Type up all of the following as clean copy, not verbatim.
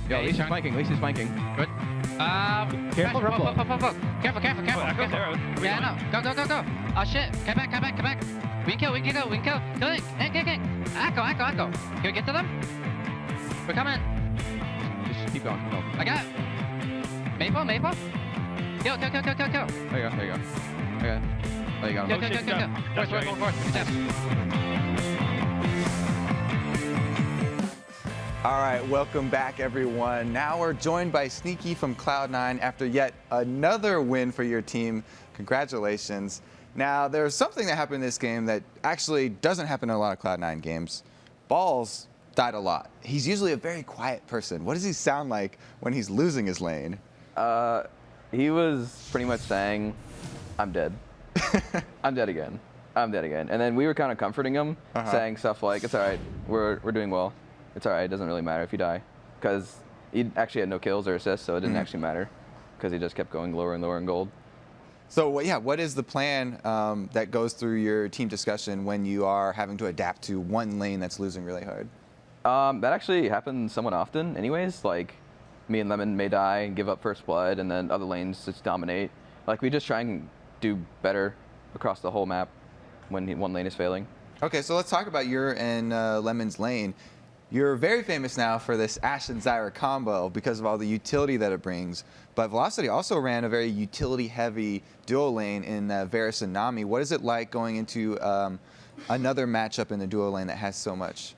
Yo, Lee's flanking. Lee's flanking. Good. Careful, Careful. Careful. Yeah, no. Go. Oh shit. Come back. We can kill. Kill it. Gang. Echo. Can we get to them? We're coming. Just keep going. Go. I got Maple. Kill. There you go. Okay. There you go. Kill. Force. Good job. All right, welcome back, everyone. Now we're joined by Sneaky from Cloud9 after yet another win for your team. Congratulations. Now, there's something that happened in this game that actually doesn't happen in a lot of Cloud9 games. Balls died a lot. He's usually a very quiet person. What does he sound like when he's losing his lane? He was pretty much saying, I'm dead. I'm dead again. And then we were kind of comforting him, saying stuff like, it's all right, we're doing well. It's all right, it doesn't really matter if you die. Because he actually had no kills or assists, so it didn't actually matter. Because he just kept going lower and lower in gold. So, yeah, what is the plan that goes through your team discussion when you are having to adapt to one lane that's losing really hard? That actually happens somewhat often anyways. Like, me and Lemon may die and give up first blood, and then other lanes just dominate. Like, we just try and do better across the whole map when one lane is failing. Okay, so let's talk about your and Lemon's lane. You're very famous now for this Ashe and Zyra combo because of all the utility that it brings. But Velocity also ran a very utility-heavy duo lane in Varus and Nami. What is it like going into another matchup in the duo lane that has so much?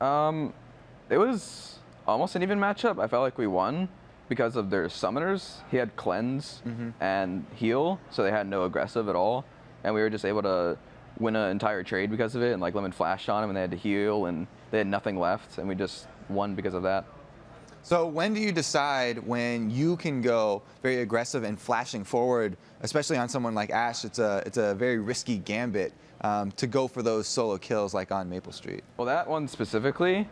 It was almost an even matchup. I felt like we won because of their summoners. He had cleanse and heal, so they had no aggressive at all. And we were just able to win an entire trade because of it. And like Lemon flashed on him and they had to heal and they had nothing left, and we just won because of that. So when do you decide when you can go very aggressive and flashing forward, especially on someone like Ashe? It's a very risky gambit to go for those solo kills like on Maple Street. Well, that one specifically,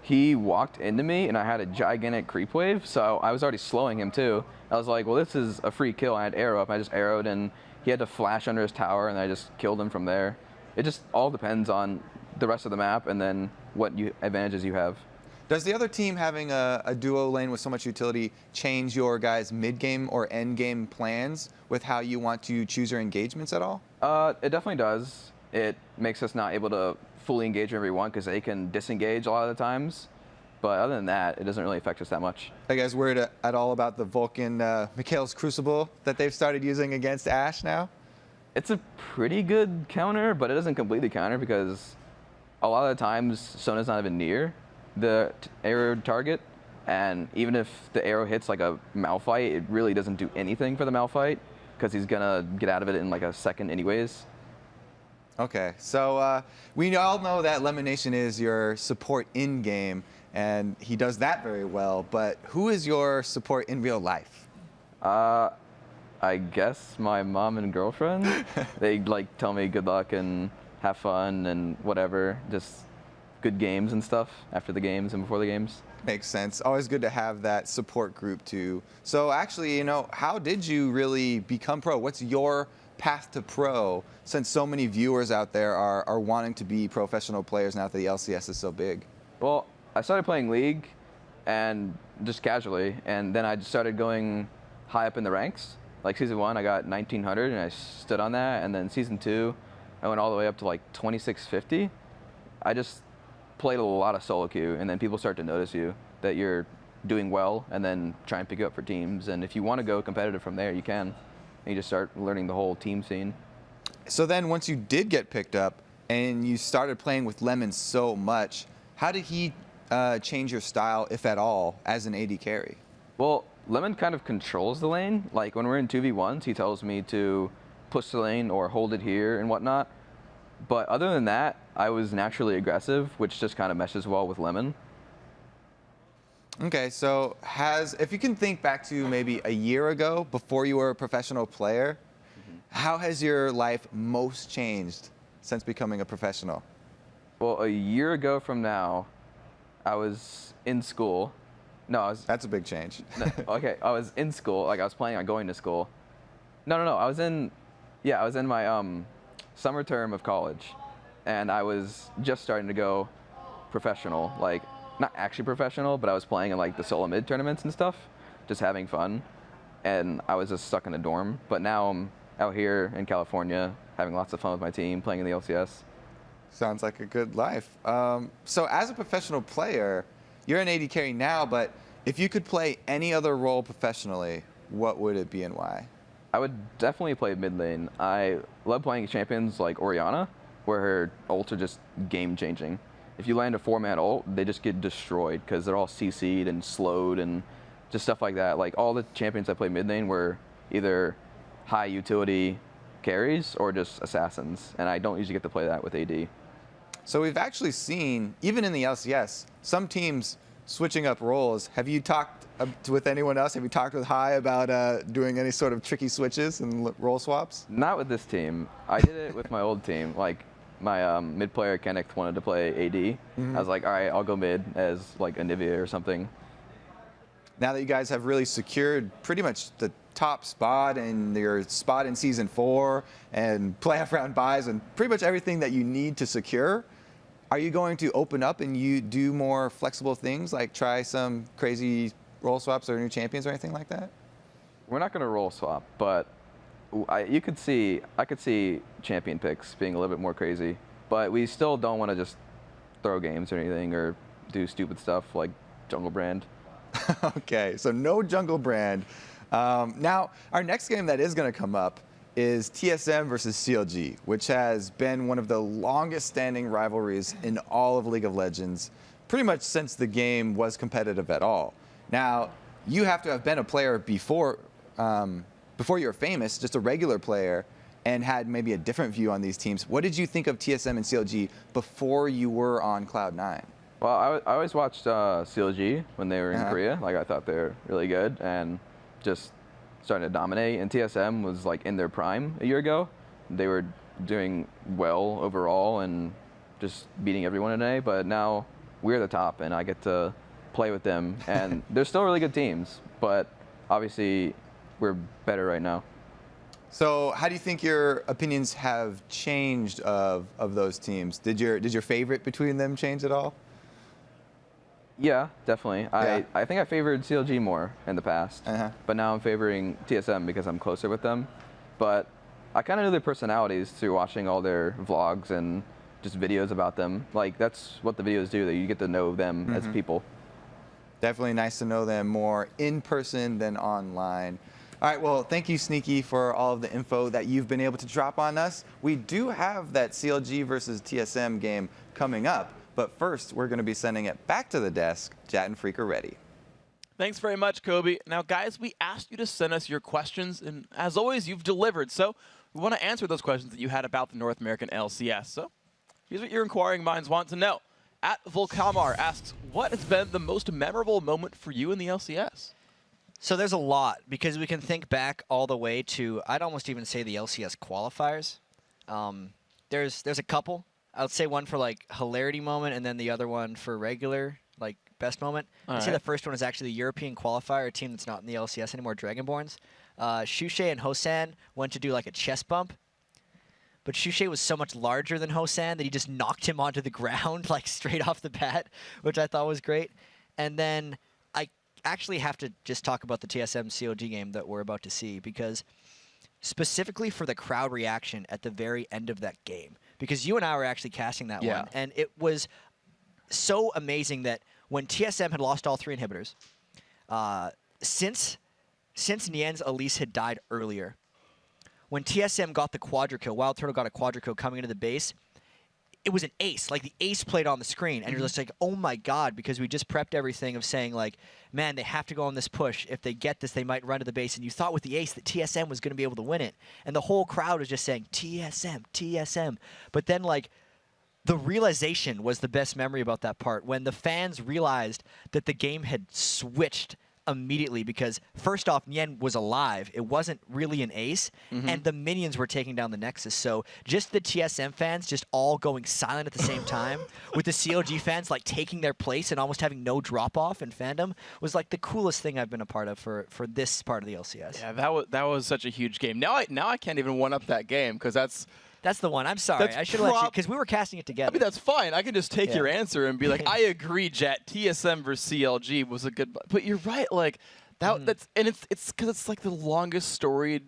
he walked into me and I had a gigantic creep wave, so I was already slowing him too. I was like, well, this is a free kill. I had arrow up, I just arrowed, and he had to flash under his tower, and I just killed him from there. It just all depends on the rest of the map and then what advantages you have. Does the other team having a duo lane with so much utility change your guys' mid-game or end-game plans with how you want to choose your engagements at all? It definitely does. It makes us not able to fully engage whenever we want because they can disengage a lot of the times. But other than that, it doesn't really affect us that much. Are you guys worried at all about the Vulcan Mikhail's Crucible that they've started using against Ashe now? It's a pretty good counter, but it doesn't completely counter because a lot of the times Sona's not even near the arrow target, and even if the arrow hits like a Malphite, it really doesn't do anything for the Malphite because he's gonna get out of it in like a second anyways. Okay, so we all know that Lemonation is your support in-game, and he does that very well, but who is your support in real life? I guess my mom and girlfriend. They like tell me good luck and have fun and whatever, just good games and stuff after the games and before the games. Makes sense. Always good to have that support group too. So actually, you know, how did you really become pro? What's your path to pro, since so many viewers out there are wanting to be professional players now that the LCS is so big? Well, I started playing League and just casually, and then I just started going high up in the ranks. Like season 1, I got 1900 and I stood on that, and then season 2, I went all the way up to like 2650. I just played a lot of solo queue, and then people start to notice you, that you're doing well, and then try and pick you up for teams. And if you want to go competitive from there, you can. And you just start learning the whole team scene. So then once you did get picked up and you started playing with Lemon so much, how did he change your style, if at all, as an AD carry? Well, Lemon kind of controls the lane. Like when we're in 2v1s, he tells me to push the lane or hold it here and whatnot. But other than that, I was naturally aggressive, which just kind of meshes well with Lemon. Okay, so if you can think back to maybe a year ago, before you were a professional player, how has your life most changed since becoming a professional? Well, a year ago from now, I was in school. No, That's a big change. No, okay, I was in school. Like I was planning on going to school. No. I was in my summer term of college, and I was just starting to go professional. Like not actually professional, but I was playing in like the solo mid tournaments and stuff, just having fun. And I was just stuck in a dorm. But now I'm out here in California having lots of fun with my team, playing in the LCS. Sounds like a good life. So as a professional player, you're an AD carry now, but if you could play any other role professionally, what would it be and why? I would definitely play mid lane. I love playing champions like Orianna, where her ults are just game-changing. If you land a 4-man ult, they just get destroyed because they're all CC'd and slowed and just stuff like that. Like all the champions I played mid lane were either high utility carries or just assassins, and I don't usually get to play that with AD. So we've actually seen, even in the LCS, some teams switching up roles. Have you talked with anyone else? Have you talked with Hai about doing any sort of tricky switches and role swaps? Not with this team. I did it with my old team. Like my mid player Kenneth wanted to play AD. I was like, all right, I'll go mid as like Anivia or something. Now that you guys have really secured pretty much the top spot and your spot in Season 4 and playoff round buys and pretty much everything that you need to secure, are you going to open up and you do more flexible things, like try some crazy role swaps or new champions or anything like that? We're not going to role swap, but I could see champion picks being a little bit more crazy. But we still don't want to just throw games or anything or do stupid stuff like Jungle Brand. Okay, so no Jungle Brand. Now, our next game that is going to come up is TSM versus CLG, which has been one of the longest standing rivalries in all of League of Legends, pretty much since the game was competitive at all. Now, you have to have been a player before you were famous, just a regular player, and had maybe a different view on these teams. What did you think of TSM and CLG before you were on Cloud9? Well, I always watched CLG when they were in Korea. Like, I thought they were really good and just starting to dominate. And TSM was like in their prime a year ago. They were doing well overall and just beating everyone in NA. But now we're the top, and I get to play with them. And they're still really good teams, but obviously we're better right now. So how do you think your opinions have changed of those teams? Did your favorite between them change at all? Yeah, definitely. Yeah. I think I favored CLG more in the past, but now I'm favoring TSM because I'm closer with them. But I kind of knew their personalities through watching all their vlogs and just videos about them. Like, that's what the videos do, that you get to know them as people. Definitely nice to know them more in person than online. All right, well, thank you, Sneaky, for all of the info that you've been able to drop on us. We do have that CLG versus TSM game coming up. But first, we're going to be sending it back to the desk. Jat and Freak are ready. Thanks very much, Kobe. Now, guys, we asked you to send us your questions, and as always, you've delivered. So we want to answer those questions that you had about the North American LCS. So here's what your inquiring minds want to know. At Volkamar asks, what has been the most memorable moment for you in the LCS? So there's a lot, because we can think back all the way to, I'd almost even say the LCS qualifiers. There's a couple. I would say one for like hilarity moment, and then the other one for regular, like best moment. I'd say the first one is actually the European qualifier, a team that's not in the LCS anymore, Dragonborns. Shushay and Hosan went to do like a chest bump, but Shushay was so much larger than Hosan that he just knocked him onto the ground like straight off the bat, which I thought was great. And then I actually have to just talk about the TSM CLG game that we're about to see, because specifically for the crowd reaction at the very end of that game. Because you and I were actually casting that one, and it was so amazing that when TSM had lost all 3 inhibitors, since Nien's Elise had died earlier, when TSM got the quadra kill, Wild Turtle got a quadra kill coming into the base, it was an ace. Like, the ace played on the screen, and you're just like, oh my god, because we just prepped everything of saying, like, man, they have to go on this push. If they get this, they might run to the base. And you thought with the ace that TSM was going to be able to win it. And the whole crowd was just saying, TSM, TSM. But then, like, the realization was the best memory about that part, when the fans realized that the game had switched immediately, because first off, Nien was alive. It wasn't really an ace, and the minions were taking down the Nexus. So just the TSM fans just all going silent at the same time, with the CLG fans like taking their place and almost having no drop-off in fandom, was like the coolest thing I've been a part of for this part of the LCS. Yeah, that was such a huge game. Now I can't even one-up that game, because that's That's the one. I'm sorry. I should have let you, because we were casting it together. I mean, that's fine. I can just take your answer and be like, I agree, Jet. TSM versus CLG was a good, but you're right. Like that. That's and it's because it's like the longest storied,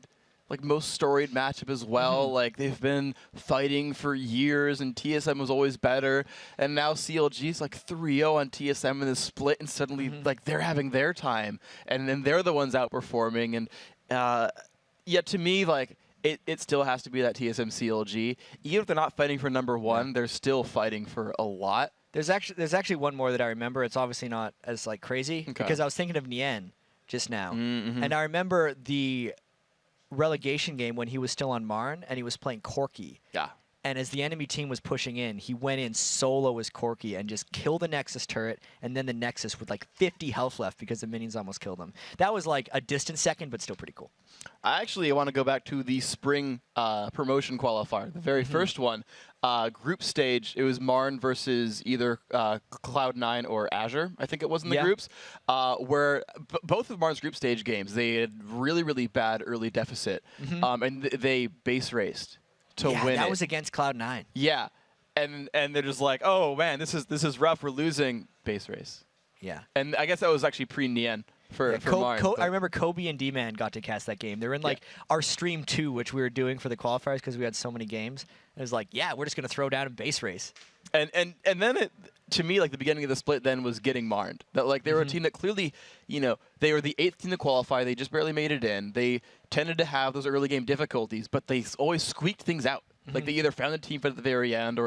like most storied matchup as well. Like they've been fighting for years, and TSM was always better. And now CLG's like 3-0 on TSM in this split, and suddenly like they're having their time, and then they're the ones outperforming. And yet to me, like. It still has to be that TSM CLG. Even if they're not fighting for #1, they're still fighting for a lot. There's actually one more that I remember. It's obviously not as like crazy because I was thinking of Nien just now, and I remember the relegation game when he was still on Marn and he was playing Corki. Yeah. And as the enemy team was pushing in, he went in solo as Corki and just killed the Nexus turret, and then the Nexus with like 50 health left because the minions almost killed him. That was like a distant second, but still pretty cool. I actually want to go back to the spring promotion qualifier, the very first one. Group stage, it was Marn versus either Cloud9 or Azure, I think it was in the groups, where both of Marn's group stage games, they had really, really bad early deficit, and they base raced to win that it. was against Cloud9. Yeah, and they're just like, oh man, this is rough. We're losing base race. Yeah, and I guess that was actually pre-Nien for Marn. I remember Kobe and D-Man got to cast that game. They were in like our stream 2, which we were doing for the qualifiers because we had so many games. It was like, yeah, we're just gonna throw down a base race. And then it, to me, like the beginning of the split then was getting Marned. That like they were a team that clearly, you know, they were the 8th team to qualify. They just barely made it in. They tended to have those early game difficulties, but they always squeaked things out. Like they either found the team at the very end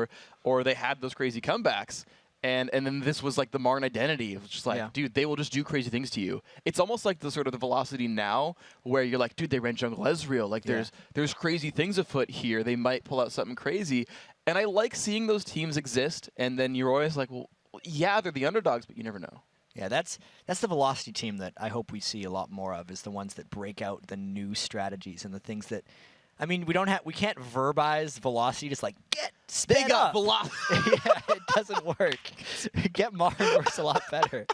or they had those crazy comebacks. And then this was like the Marn identity. It was just like, dude, they will just do crazy things to you. It's almost like the sort of the velocity now where you're like, dude, they ran jungle Ezreal. Like there's crazy things afoot here. They might pull out something crazy. And I like seeing those teams exist. And then you're always like, well, yeah, they're the underdogs, but you never know. Yeah, that's the velocity team that I hope we see a lot more of, is the ones that break out the new strategies and the things that, I mean, we can't verbize velocity, just like they got up. velocity. Yeah, it doesn't work. Get Marn works a lot better.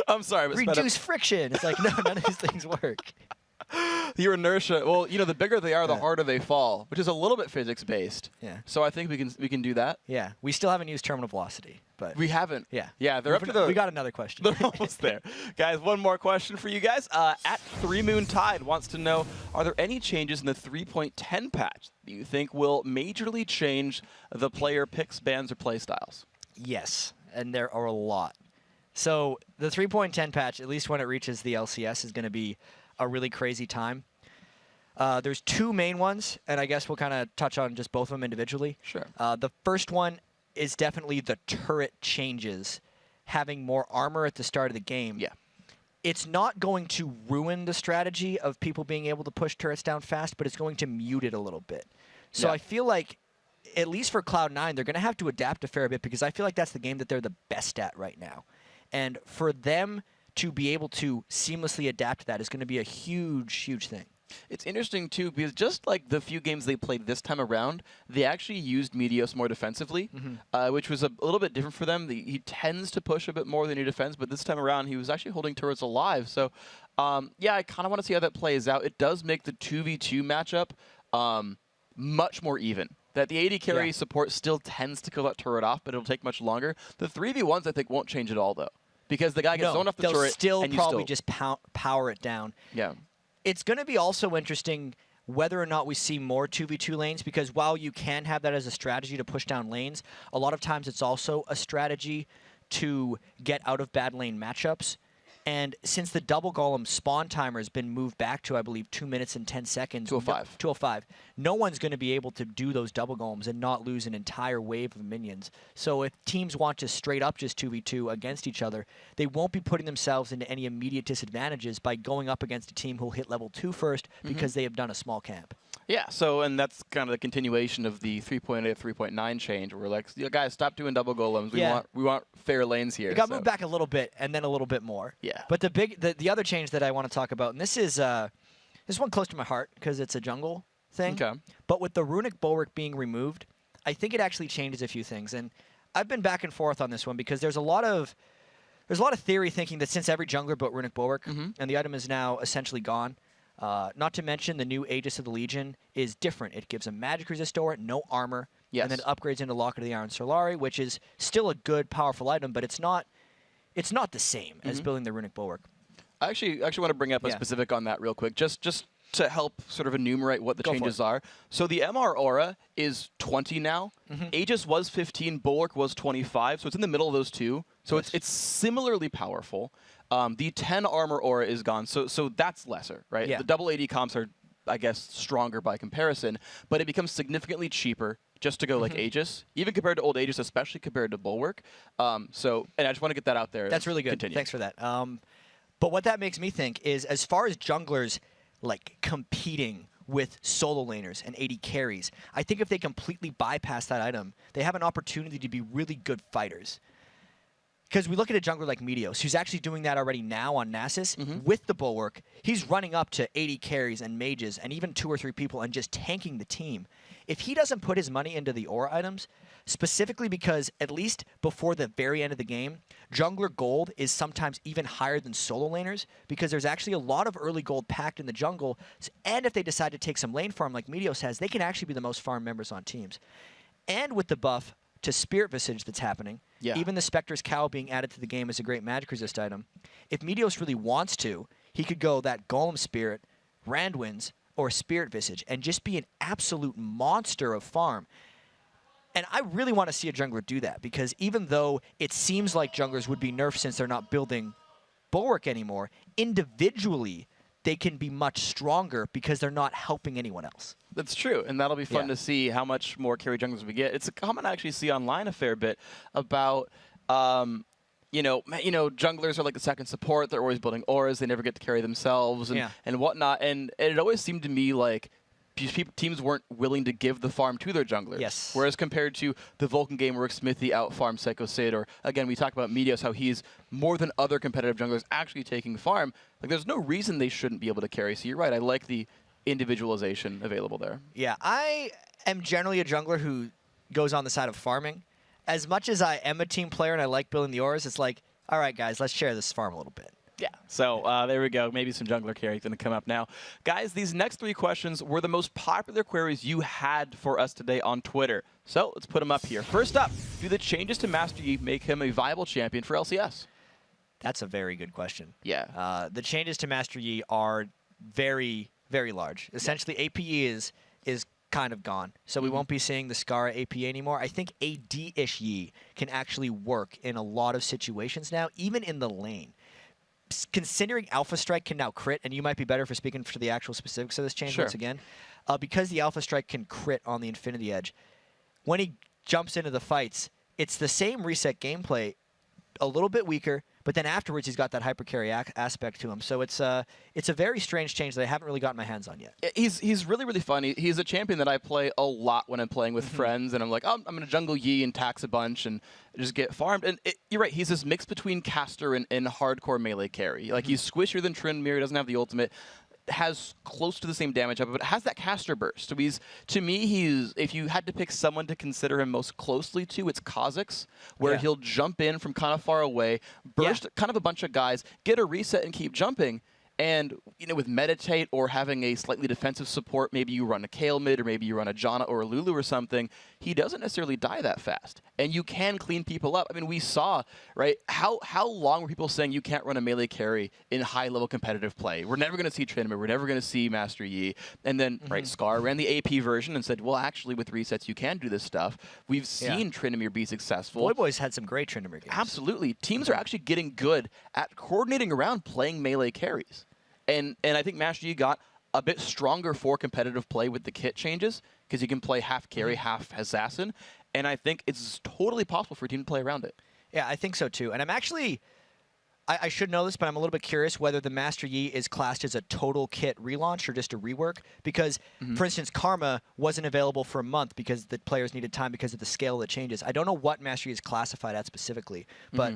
I'm sorry, but reduce friction. It's like, no, none of these things work. Your inertia. Well, you know, the bigger they are, the harder they fall, which is a little bit physics based. Yeah. So I think we can do that. Yeah. We still haven't used terminal velocity, but we haven't. Yeah. Yeah. They're up to the. We got another question. They're almost there, guys. One more question for you guys. At 3 Moon Tide wants to know: are there any changes in the 3.10 patch that you think will majorly change the player picks, bans, or play styles? Yes, and there are a lot. So the 3.10 patch, at least when it reaches the LCS, is going to be a really crazy time. There's 2 main ones, and I guess we'll kind of touch on just both of them individually. Sure. The first one is definitely the turret changes, having more armor at the start of the game. Yeah. It's not going to ruin the strategy of people being able to push turrets down fast, but it's going to mute it a little bit. So I feel like, at least for Cloud9, they're going to have to adapt a fair bit, because I feel like that's the game that they're the best at right now. And for them to be able to seamlessly adapt to that is going to be a huge, huge thing. It's interesting, too, because just like the few games they played this time around, they actually used Meteos more defensively, which was a little bit different for them. He tends to push a bit more than he defends, but this time around, he was actually holding turrets alive. So, yeah, I kind of want to see how that plays out. It does make the 2v2 matchup much more even. That the AD carry support still tends to kill that turret off, but it'll take much longer. The 3v1s, I think, won't change at all, though, because the guy gets zoned off the turret, still and you probably just power it down. Yeah. It's going to be also interesting whether or not we see more 2v2 lanes, because while you can have that as a strategy to push down lanes, a lot of times it's also a strategy to get out of bad lane matchups. And since the double golem spawn timer has been moved back to, I believe, 2 minutes and 10 seconds. 205. 205. No one's going to be able to do those double golems and not lose an entire wave of minions. So if teams want to straight up just 2v2 against each other, they won't be putting themselves into any immediate disadvantages by going up against a team who'll hit level 2 first because they have done a small camp. Yeah, so, and that's kind of the continuation of the 3.8, 3.9 change, where we're like, guys, stop doing double golems. We want fair lanes here. It got moved back a little bit, and then a little bit more. Yeah. But the other change that I want to talk about, and this is one close to my heart because it's a jungle thing. Okay. But with the Runic Bulwark being removed, I think it actually changes a few things. And I've been back and forth on this one because there's a lot of theory thinking that since every jungler built Runic Bulwark and the item is now essentially gone, Not to mention the new Aegis of the Legion is different. It gives a magic resist aura, no armor, Yes. and then upgrades into Locket of the Iron Solari, which is still a good, powerful item, but it's not the same as building the Runic Bulwark. I actually want to bring up a specific on that real quick, just to help sort of enumerate what the changes are. So the MR Aura is 20 now. Aegis was 15, Bulwark was 25, so it's in the middle of those two. So it's similarly powerful. The 10 Armor Aura is gone, so that's lesser, right? Yeah. The double AD comps are, I guess, stronger by comparison, but it becomes significantly cheaper just to go like Aegis, even compared to old Aegis, especially compared to Bulwark. And I just want to get that out there. That's really good. Continue. Thanks for that. But what that makes me think is, as far as junglers like competing with solo laners and AD carries, I think if they completely bypass that item, they have an opportunity to be really good fighters. Because we look at a jungler like Meteos, who's actually doing that already now on Nasus with the Bulwark. He's running up to 80 carries and mages and even 2 or 3 people and just tanking the team. If he doesn't put his money into the aura items, specifically because at least before the very end of the game, jungler gold is sometimes even higher than solo laners because there's actually a lot of early gold packed in the jungle. And if they decide to take some lane farm like Meteos has, they can actually be the most farm members on teams. And with the buff to Spirit Visage that's happening, even the Spectre's Cowl being added to the game as a great magic resist item, if Meteos really wants to, he could go that Golem Spirit, Randwinds, or Spirit Visage and just be an absolute monster of farm. And I really want to see a jungler do that because even though it seems like junglers would be nerfed since they're not building Bulwark anymore, individually they can be much stronger because they're not helping anyone else. That's true, and that'll be fun to see how much more carry junglers we get. It's a comment I actually see online a fair bit about, junglers are like the second support. They're always building auras. They never get to carry themselves and whatnot. And it always seemed to me like teams weren't willing to give the farm to their junglers. Yes. Whereas compared to the Vulcan game where Smithy out-farmed Psycho Sid, or again, we talk about Meteos, how he's more than other competitive junglers actually taking farm. Like, there's no reason they shouldn't be able to carry. So you're right. I like the individualization available there. Yeah, I am generally a jungler who goes on the side of farming. As much as I am a team player and I like building the auras, it's like, all right, guys, let's share this farm a little bit. Yeah, so there we go. Maybe some jungler carry going to come up now. Guys, these next 3 questions were the most popular queries you had for us today on Twitter. So let's put them up here. First up, do the changes to Master Yi make him a viable champion for LCS? That's a very good question. Yeah. The changes to Master Yi are very, very large. Essentially, APE is kind of gone. So we won't be seeing the Scarra APA anymore. I think AD-ish Yi can actually work in a lot of situations now, even in the lane. Considering Alpha Strike can now crit, and you might be better for speaking for the actual specifics of this change once again, because the Alpha Strike can crit on the Infinity Edge, when he jumps into the fights, it's the same reset gameplay, a little bit weaker, but then afterwards he's got that hyper carry aspect to him. So it's a very strange change that I haven't really gotten my hands on yet. He's really, really fun. He's a champion that I play a lot when I'm playing with friends, and I'm like, oh, I'm going to jungle Yi and tax a bunch and just get farmed. And you're right, he's this mix between caster and hardcore melee carry. Like, he's squishier than Tryndamere, he doesn't have the ultimate, has close to the same damage up, but has that caster burst. So to me, if you had to pick someone to consider him most closely to, it's Kha'Zix, where he'll jump in from kind of far away, burst kind of a bunch of guys, get a reset and keep jumping. And, with Meditate or having a slightly defensive support, maybe you run a Kayle mid or maybe you run a Janna or a Lulu or something, he doesn't necessarily die that fast. And you can clean people up. I mean, we saw, right, how long were people saying you can't run a melee carry in high-level competitive play? We're never going to see Tryndamere. We're never going to see Master Yi. And then, right, Scar ran the AP version and said, well, actually, with resets, you can do this stuff. We've seen Tryndamere be successful. Boy's had some great Tryndamere games. Absolutely. Teams are actually getting good at coordinating around playing melee carries. And I think Master Yi got a bit stronger for competitive play with the kit changes because you can play half carry, half assassin. And I think it's totally possible for a team to play around it. Yeah, I think so too. And I'm actually, I should know this, but I'm a little bit curious whether the Master Yi is classed as a total kit relaunch or just a rework. Because, for instance, Karma wasn't available for a month because the players needed time because of the scale of the changes. I don't know what Master Yi is classified at specifically, but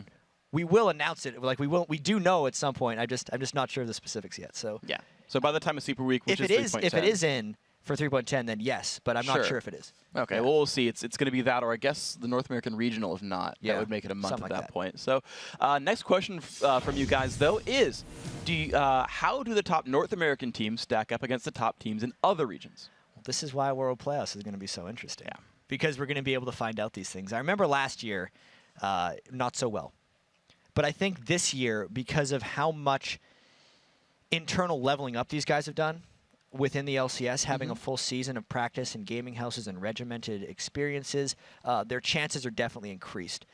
we will announce it. Like we do know at some point. I'm just not sure of the specifics yet. So yeah. So by the time of Super Week, which if it is in, for 3.10, then yes, but I'm not sure if it is. Okay, Yeah. well, we'll see. It's going to be that, or I guess the North American Regional, if not. Yeah, That would make it a month something at like that that. point. So next question from you guys, though, is how do the top North American teams stack up against the top teams in other regions? Well, this is why World Playoffs is going to be so interesting. Yeah. Because we're going to be able to find out these things. I remember last year, not so well. But I think this year, because of how much internal leveling up these guys have done within the LCS, having a full season of practice in gaming houses and regimented experiences, their chances are definitely increased.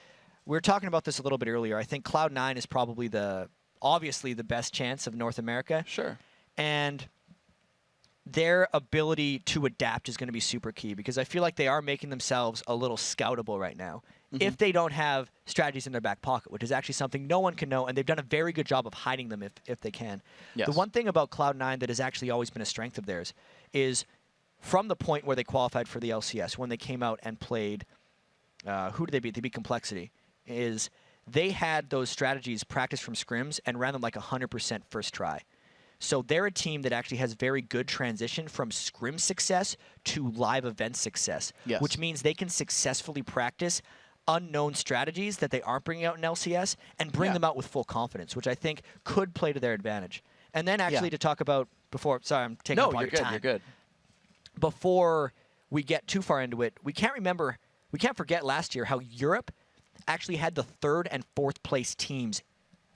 We were talking about this a little bit earlier. I think Cloud9 is probably obviously the best chance of North America. Sure. And their ability to adapt is going to be super key because I feel like they are making themselves a little scoutable right now if they don't have strategies in their back pocket, which is actually something no one can know, and they've done a very good job of hiding them if they can. Yes. The one thing about Cloud9 that has actually always been a strength of theirs is from the point where they qualified for the LCS, when they came out and played, who did they beat? They beat Complexity, is they had those strategies practiced from scrims and ran them like 100% first try. So they're a team that actually has very good transition from scrim success to live event success, which means they can successfully practice unknown strategies that they aren't bringing out in LCS and bring them out with full confidence, which I think could play to their advantage. And then actually to talk about before, sorry, I'm taking up all your time. You're good. Before we get too far into it, we can't forget last year how Europe actually had the 3rd and 4th place teams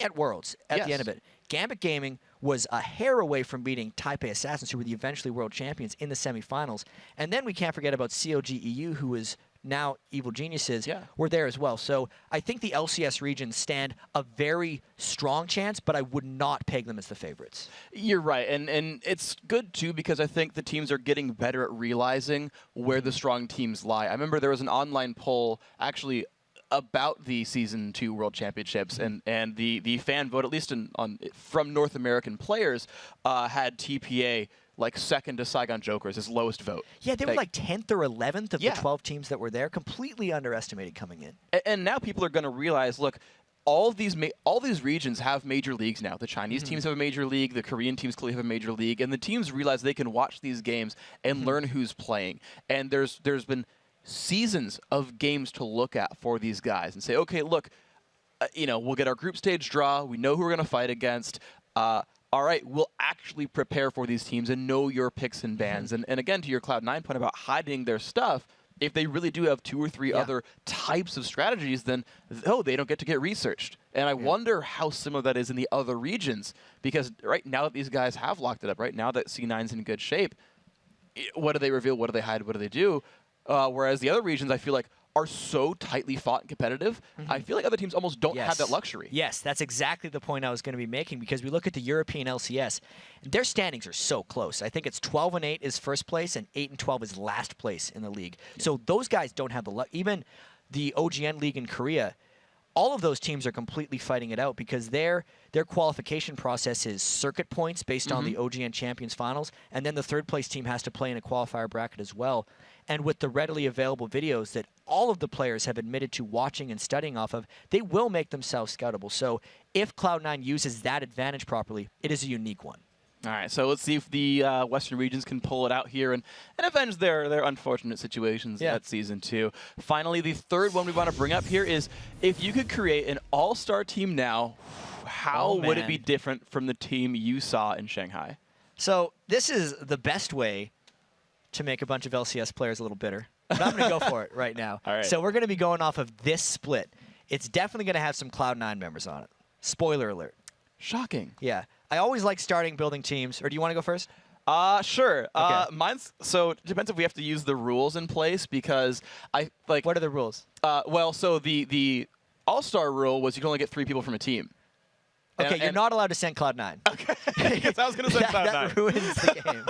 at Worlds at the end of it. Gambit Gaming was a hair away from beating Taipei Assassins, who were the eventually world champions in the semifinals. And then we can't forget about CLG EU, who is now Evil Geniuses, were there as well. So I think the LCS regions stand a very strong chance, but I would not peg them as the favorites. You're right, and it's good, too, because I think the teams are getting better at realizing where the strong teams lie. I remember there was an online poll, actually, about the Season 2 World Championships, and the fan vote, at least from North American players, had TPA like second to Saigon Jokers, his lowest vote. Yeah, they were like 10th or 11th of the 12 teams that were there, completely underestimated coming in. And now people are going to realize, look, all these regions have major leagues now. The Chinese teams have a major league, the Korean teams clearly have a major league, and the teams realize they can watch these games and learn who's playing. And there's been seasons of games to look at for these guys and say, okay, look, we'll get our group stage draw. We know who we're going to fight against. All right, we'll actually prepare for these teams and know your picks and bans. And again, to your Cloud9 point about hiding their stuff, if they really do have 2 or 3 other types of strategies, then, they don't get to get researched. And I wonder how similar that is in the other regions. Because right now that these guys have locked it up, right now that C9's in good shape, what do they reveal? What do they hide? What do they do? Whereas the other regions, I feel like, are so tightly fought and competitive, I feel like other teams almost don't have that luxury. Yes, that's exactly the point I was going to be making, because we look at the European LCS, their standings are so close. I think it's 12-8 is first place, and 8-12 is last place in the league. So those guys don't have the luck. Even the OGN League in Korea, all of those teams are completely fighting it out because their qualification process is circuit points based on the OGN Champions Finals, and then the 3rd place team has to play in a qualifier bracket as well. And with the readily available videos that all of the players have admitted to watching and studying off of, they will make themselves scoutable. So if Cloud9 uses that advantage properly, it is a unique one. All right, so let's see if the Western regions can pull it out here and avenge their unfortunate situations at Season 2. Finally, the third one we want to bring up here is if you could create an all-star team now, how would it be different from the team you saw in Shanghai? So this is the best way to make a bunch of LCS players a little bitter. But I'm going to go for it right now. All right. So we're going to be going off of this split. It's definitely going to have some Cloud9 members on it. Spoiler alert. Shocking. Yeah. I always like starting building teams. Or do you want to go first? Sure. Okay. So it depends if we have to use the rules in place because I like. What are the rules? Well, so the all-star rule was you can only get 3 people from a team. Okay, you're not allowed to send Cloud9. Okay. Because I was going to send Cloud9. That ruins the game.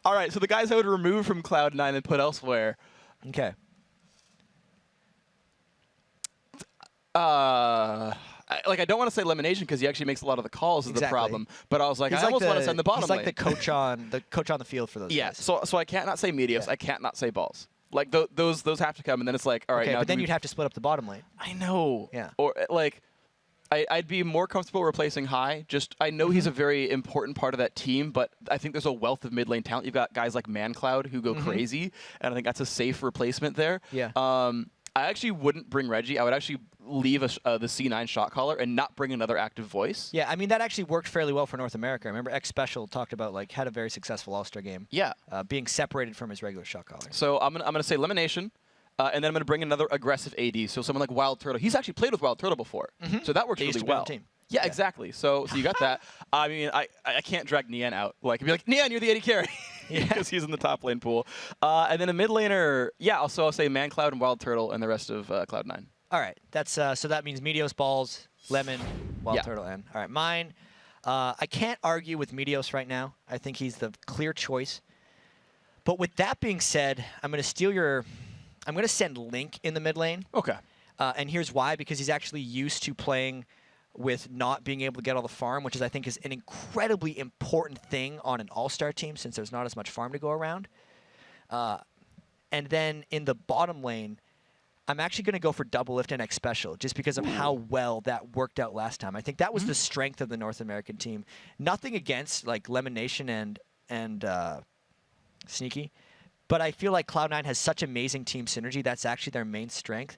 All right, so the guys I would remove from Cloud9 and put elsewhere. Okay. I don't want to say elimination because he actually makes a lot of the calls is the problem. But I was like, I almost want to send the bottom lane. He's like the coach on the field for those guys. So I can't not say Meteos. I can't not say balls. Like those have to come, and then it's like, all right. Okay, now but then you'd have to split up the bottom lane. I know. Yeah. Or like, I'd be more comfortable replacing High. Just I know he's a very important part of that team, but I think there's a wealth of mid lane talent. You've got guys like ManCloud who go crazy, and I think that's a safe replacement there. Yeah. I actually wouldn't bring Reggie. I would actually leave the C9 shot caller and not bring another active voice. Yeah, I mean, that actually worked fairly well for North America. I remember X Special talked about, like, had a very successful All-Star game. Yeah. Being separated from his regular shot caller. So I'm gonna say Elimination, and then I'm gonna bring another aggressive AD. So someone like Wild Turtle. He's actually played with Wild Turtle before, so that works They used really to be on well. the team. Yeah, exactly. So you got that. I mean, I can't drag Nian out. Like, be like, Nian, you're the AD carry, because he's in the top lane pool. And then a mid laner, yeah. Also, I'll say ManCloud and Wild Turtle, and the rest of Cloud9. All right, that's so that means Meteos, Balls, Lemon, Wild Yeah. Turtle, and all right, mine. I can't argue with Meteos right now. I think he's the clear choice. But with that being said, I'm going to steal your. I'm going to send Link in the mid lane. Okay. And here's why: because he's actually used to playing with not being able to get all the farm, which is I think is an incredibly important thing on an all-star team since there's not as much farm to go around. And then in the bottom lane, I'm actually going to go for Double Lift and X Special just because of how well that worked out last time. I think that was the strength of the North American team. Nothing against like Lemon Nation and Sneaky, but I feel like Cloud9 has such amazing team synergy. That's actually their main strength,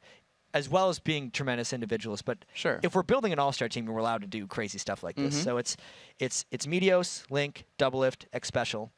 as well as being tremendous individuals. But Sure. if we're building an all-star team, we're allowed to do crazy stuff like this. So it's Meteos, Link, Double Lift, X Special.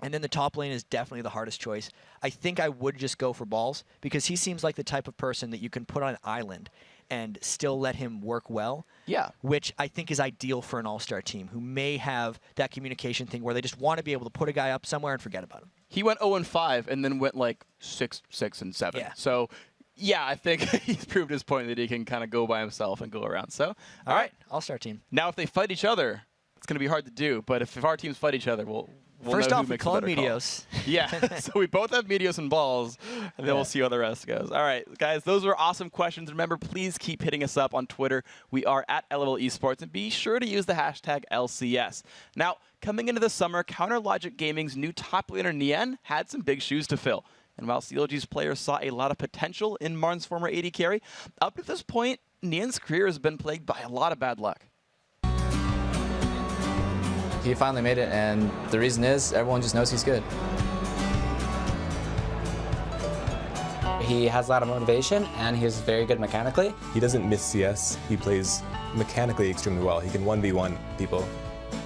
And then the top lane is definitely the hardest choice. I think I would just go for Balls because he seems like the type of person that you can put on an island and still let him work well. Yeah. Which I think is ideal for an all-star team who may have that communication thing where they just want to be able to put a guy up somewhere and forget about him. He went 0-5 and then went like 6-6-7. Yeah. So, yeah, I think he's proved his point that he can kind of go by himself and go around. So, all right. All-star team. Now, if they fight each other, it's going to be hard to do. But if our teams fight each other, we'll First know off, who we makes call the it better call. Meteos. Yeah, so we both have Meteos and Balls, and then we'll see how the rest goes. All right, guys, those were awesome questions. Remember, please keep hitting us up on Twitter. We are at LOL Esports, and be sure to use the hashtag LCS. Now, coming into the summer, Counter Logic Gaming's new top laner Nian had some big shoes to fill. And while CLG's players saw a lot of potential in Marn's former AD carry, up to this point, Nian's career has been plagued by a lot of bad luck. He finally made it, and the reason is everyone just knows he's good. He has a lot of motivation, and he's very good mechanically. He doesn't miss CS. He plays mechanically extremely well. He can 1v1 people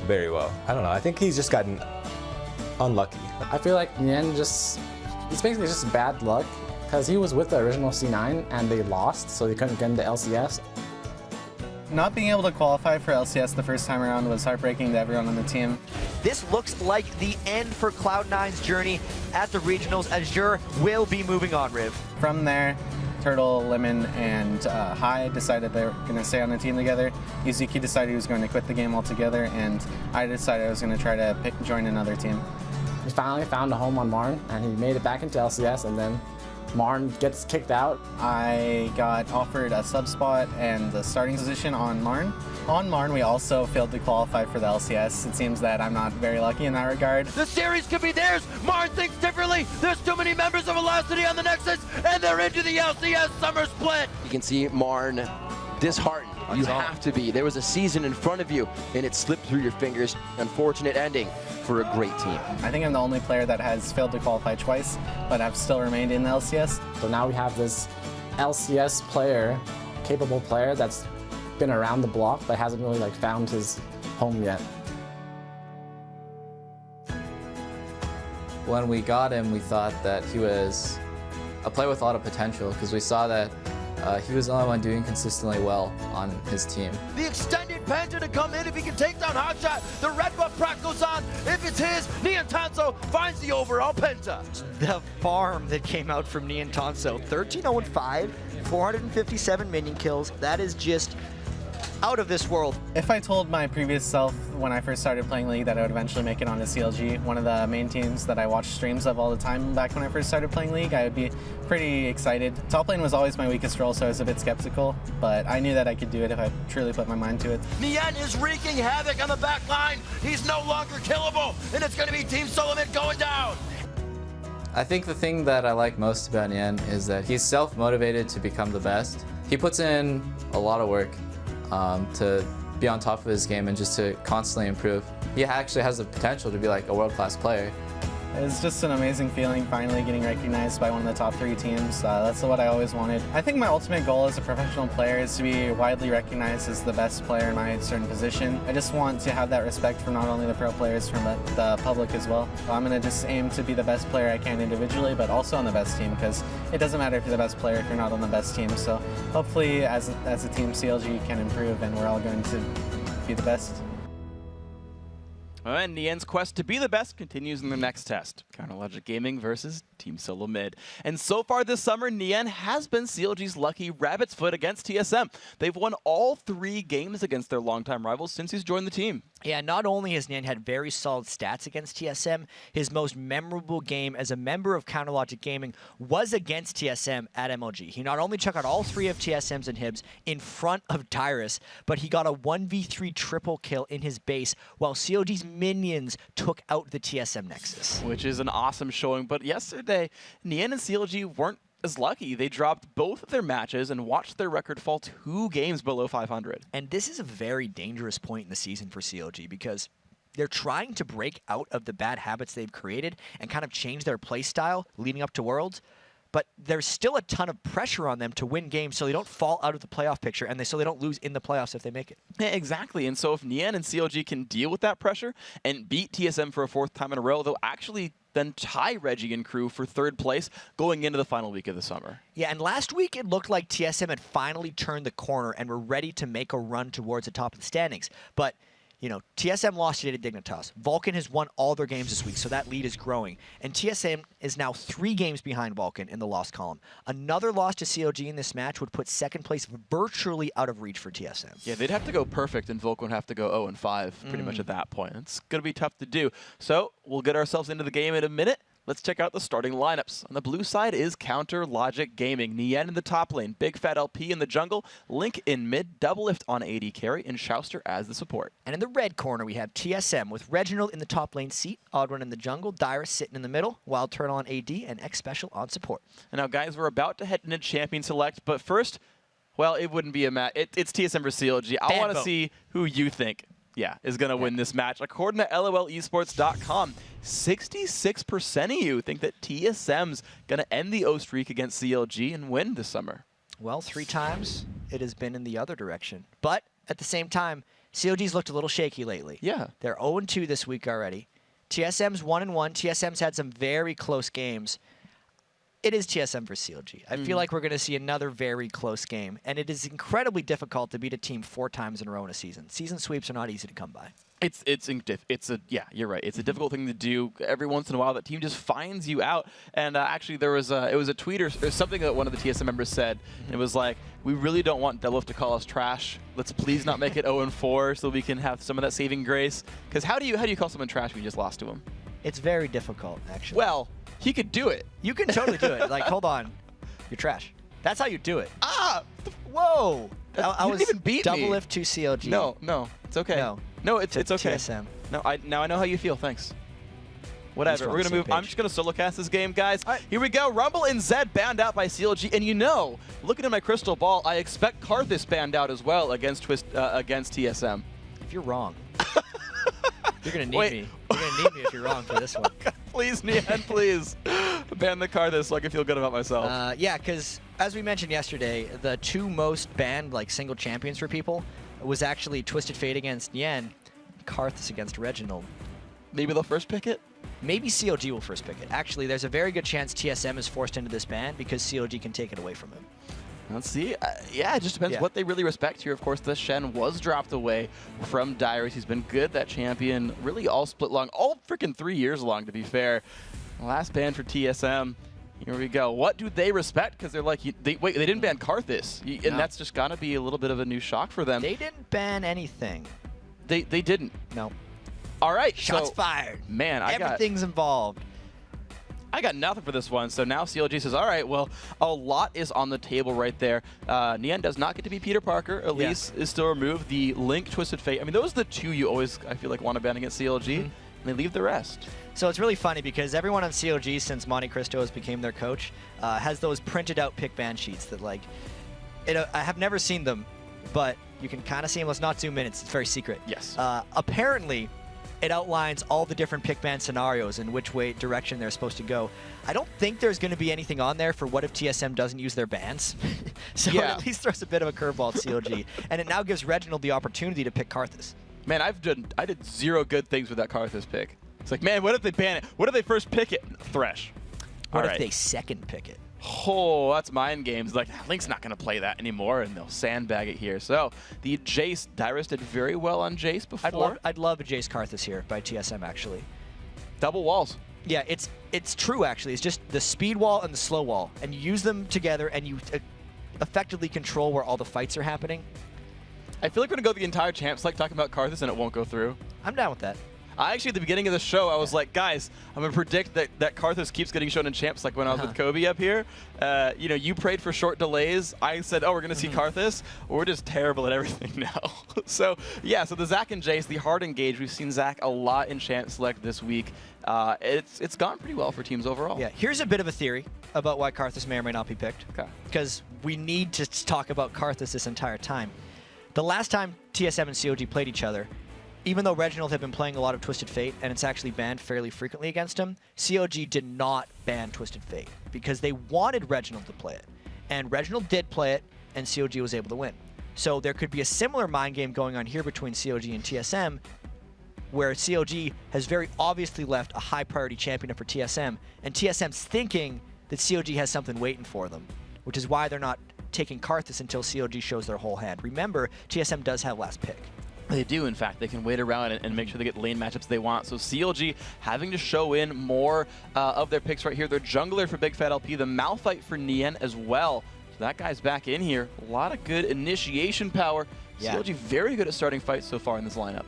very well. I don't know. I think he's just gotten unlucky. I feel like Nian it's basically just bad luck, because he was with the original C9, and they lost, so they couldn't get into LCS. Not being able to qualify for LCS the first time around was heartbreaking to everyone on the team. This looks like the end for Cloud9's journey at the regionals. Azure will be moving on, Riv. From there, Turtle, Lemon, and High decided they were going to stay on the team together. Yuzuki decided he was going to quit the game altogether, and I decided I was going to try to join another team. He finally found a home on Marn, and he made it back into LCS, and then Marn gets kicked out. I got offered a sub spot and the starting position on Marn. On Marn, we also failed to qualify for the LCS. It seems that I'm not very lucky in that regard. The series could be theirs. Marn thinks differently. There's too many members of Velocity on the Nexus, and they're into the LCS summer split. You can see Marn disheartened. You have to be. There was a season in front of you, and it slipped through your fingers. Unfortunate ending for a great team. I think I'm the only player that has failed to qualify twice, but I've still remained in the LCS. So now we have this LCS player, capable player that's been around the block but hasn't really found his home yet. When we got him, we thought that he was a player with a lot of potential because we saw that he was the only one doing consistently well on his team. The extended Penta to come in if he can take down Hotshot. The red buff proc goes on. If it's his, Nian Tanso finds the overall Penta. The farm that came out from Nian Tanso, 13-0-5, 457 minion kills. That is just out of this world. If I told my previous self when I first started playing League that I would eventually make it onto CLG, one of the main teams that I watched streams of all the time back when I first started playing League, I would be pretty excited. Top lane was always my weakest role, so I was a bit skeptical, but I knew that I could do it if I truly put my mind to it. Nian is wreaking havoc on the back line. He's no longer killable, and it's going to be Team Solomon going down. I think the thing that I like most about Nian is that he's self-motivated to become the best. He puts in a lot of work. to be on top of his game and just to constantly improve. He actually has the potential to be like a world-class player. It's just an amazing feeling finally getting recognized by one of the top 3 teams. That's what I always wanted. I think my ultimate goal as a professional player is to be widely recognized as the best player in my certain position. I just want to have that respect from not only the pro players, from the public as well. I'm going to just aim to be the best player I can individually, but also on the best team, because it doesn't matter if you're the best player if you're not on the best team. So hopefully as a team, CLG can improve and we're all going to be the best. And Nien's quest to be the best continues in the next test. Counterlogic Gaming versus Team Solo Mid. And so far this summer, Nien has been CLG's lucky rabbit's foot against TSM. They've won all 3 games against their longtime rivals since he's joined the team. Yeah, not only has Nien had very solid stats against TSM, his most memorable game as a member of Counterlogic Gaming was against TSM at MLG. He not only took out all 3 of TSM's inhibs in front of Dyrus, but he got a 1v3 triple kill in his base while CLG's minions took out the TSM Nexus. Which is an awesome showing, but yesterday, Nien and CLG weren't as lucky. They dropped both of their matches and watched their record fall 2 games below 500. And this is a very dangerous point in the season for CLG because they're trying to break out of the bad habits they've created and kind of change their play style leading up to Worlds. But there's still a ton of pressure on them to win games so they don't fall out of the playoff picture and so they don't lose in the playoffs if they make it. Yeah, exactly. And so if Nien and CLG can deal with that pressure and beat TSM for a 4th time in a row, they'll actually then tie Reggie and crew for 3rd place going into the final week of the summer. Yeah, and last week it looked like TSM had finally turned the corner and were ready to make a run towards the top of the standings. But you know, TSM lost today to Dignitas. Vulcan has won all their games this week, so that lead is growing. And TSM is now 3 games behind Vulcan in the loss column. Another loss to CLG in this match would put 2nd place virtually out of reach for TSM. Yeah, they'd have to go perfect, and Vulcan would have to go 0-5 pretty much at that point. It's going to be tough to do. So we'll get ourselves into the game in a minute. Let's check out the starting lineups. On the blue side is Counterlogic Gaming. Nien in the top lane, Big Fat LP in the jungle, Link in mid, Doublelift on AD carry, and Shouster as the support. And in the red corner, we have TSM with Reginald in the top lane seat, Oddrun in the jungle, Dyrus sitting in the middle, Wild Turtle on AD, and X Special on support. And now, guys, we're about to head into Champion Select, but first, well, it wouldn't be a match. It's TSM versus CLG. I want to see who you think is going to win this match. According to LOLesports.com, 66% of you think that TSM's going to end the O streak against CLG and win this summer. Well, 3 times it has been in the other direction. But at the same time, CLG's looked a little shaky lately. Yeah. They're 0-2 this week already. TSM's 1-1. TSM's had some very close games. It is TSM versus CLG. I feel like we're going to see another very close game, and it is incredibly difficult to beat a team 4 times in a row in a season. Season sweeps are not easy to come by. Yeah, you're right. It's a difficult thing to do. Every once in a while, that team just finds you out. And actually, it was a tweet or something that one of the TSM members said. And it was like, we really don't want Doublelift to call us trash. Let's please not make it 0-4 so we can have some of that saving grace. Because how do you call someone trash when you just lost to him? It's very difficult, actually. Well, he could do it. You can totally do it. Like, hold on. You're trash. That's how you do it. Ah! Whoa! I was didn't even beat me. Doublelift to CLG. No, it's okay. No, it's okay. TSM. No, now I know how you feel. Thanks. Whatever. We're gonna move. I'm just gonna solo cast this game, guys. Right. Here we go. Rumble and Zed banned out by CLG, and looking at my crystal ball, I expect Karthus banned out as well against TSM. If you're wrong, you're gonna need me. You're gonna need me if you're wrong for this one. Please, Nien, please ban the Karthus so I can feel good about myself. Yeah, because as we mentioned yesterday, the 2 most banned single champions for people was actually Twisted Fate against Nien, Karthus against Reginald. Maybe they'll first pick it? Maybe CLG will first pick it. Actually, there's a very good chance TSM is forced into this ban because CLG can take it away from him. Let's see. Yeah, it just depends what they really respect here. Of course, the Shen was dropped away from Dyrus. He's been good, that champion, really all split long, all freaking 3 years long, to be fair. Last ban for TSM. Here we go. What do they respect? Because they're like, they didn't ban Karthus, and that's just gotta be a little bit of a new shock for them. They didn't ban anything. They didn't. No. All right. Shots fired. Man, everything's involved. I got nothing for this one, so now CLG says, all right, well, a lot is on the table right there. Nien does not get to be Peter Parker. Elise is still removed. The Link, Twisted Fate. I mean, those are the 2 you always, I feel like, want to ban against CLG, and they leave the rest. So it's really funny because everyone on CLG, since Monte Cristo has became their coach, has those printed out pick ban sheets that, I have never seen them, but You can kind of see him. Let's not zoom in. It's very secret. Yes. Apparently, it outlines all the different pick ban scenarios and which direction they're supposed to go. I don't think there's going to be anything on there for what if TSM doesn't use their bans. So it at least throws a bit of a curveball at CLG. And it now gives Reginald the opportunity to pick Karthus. Man, I did 0 good things with that Karthus pick. It's like, man, what if they ban it? What if they first pick it? Thresh. What if they second pick it? Oh, that's mind games. Like, Link's not going to play that anymore, and they'll sandbag it here. So, the Jace, Dyrus did very well on Jace before. I'd love a Jace Karthus here by TSM, actually. Double walls. Yeah, it's true, actually. It's just the speed wall and the slow wall. And you use them together, and you effectively control where all the fights are happening. I feel like we're going to go the entire champs like talking about Karthus, and it won't go through. I'm down with that. Actually, at the beginning of the show, I was like, guys, I'm going to predict that Karthus keeps getting shown in champs, like when I was with Kobe up here. You know, you prayed for short delays. I said, oh, we're going to see Karthus. We're just terrible at everything now. So, yeah, so the Zac and Jace, the hard engage. We've seen Zac a lot in champ select this week. It's gone pretty well for teams overall. Yeah, here's a bit of a theory about why Karthus may or may not be picked. Okay. Because we need to talk about Karthus this entire time. The last time TSM and CLG played each other, even though Reginald had been playing a lot of Twisted Fate, and it's actually banned fairly frequently against him, CLG did not ban Twisted Fate because they wanted Reginald to play it. And Reginald did play it, and CLG was able to win. So there could be a similar mind game going on here between CLG and TSM, where CLG has very obviously left a high priority champion for TSM, and TSM's thinking that CLG has something waiting for them, which is why they're not taking Karthus until CLG shows their whole hand. Remember, TSM does have last pick. They do, in fact. They can wait around and make sure they get lane matchups they want. So CLG having to show in more of their picks right here. Their jungler for Big Fat LP, the Malphite for Nien as well. So that guy's back in here. A lot of good initiation power. Yeah. CLG very good at starting fights so far in this lineup.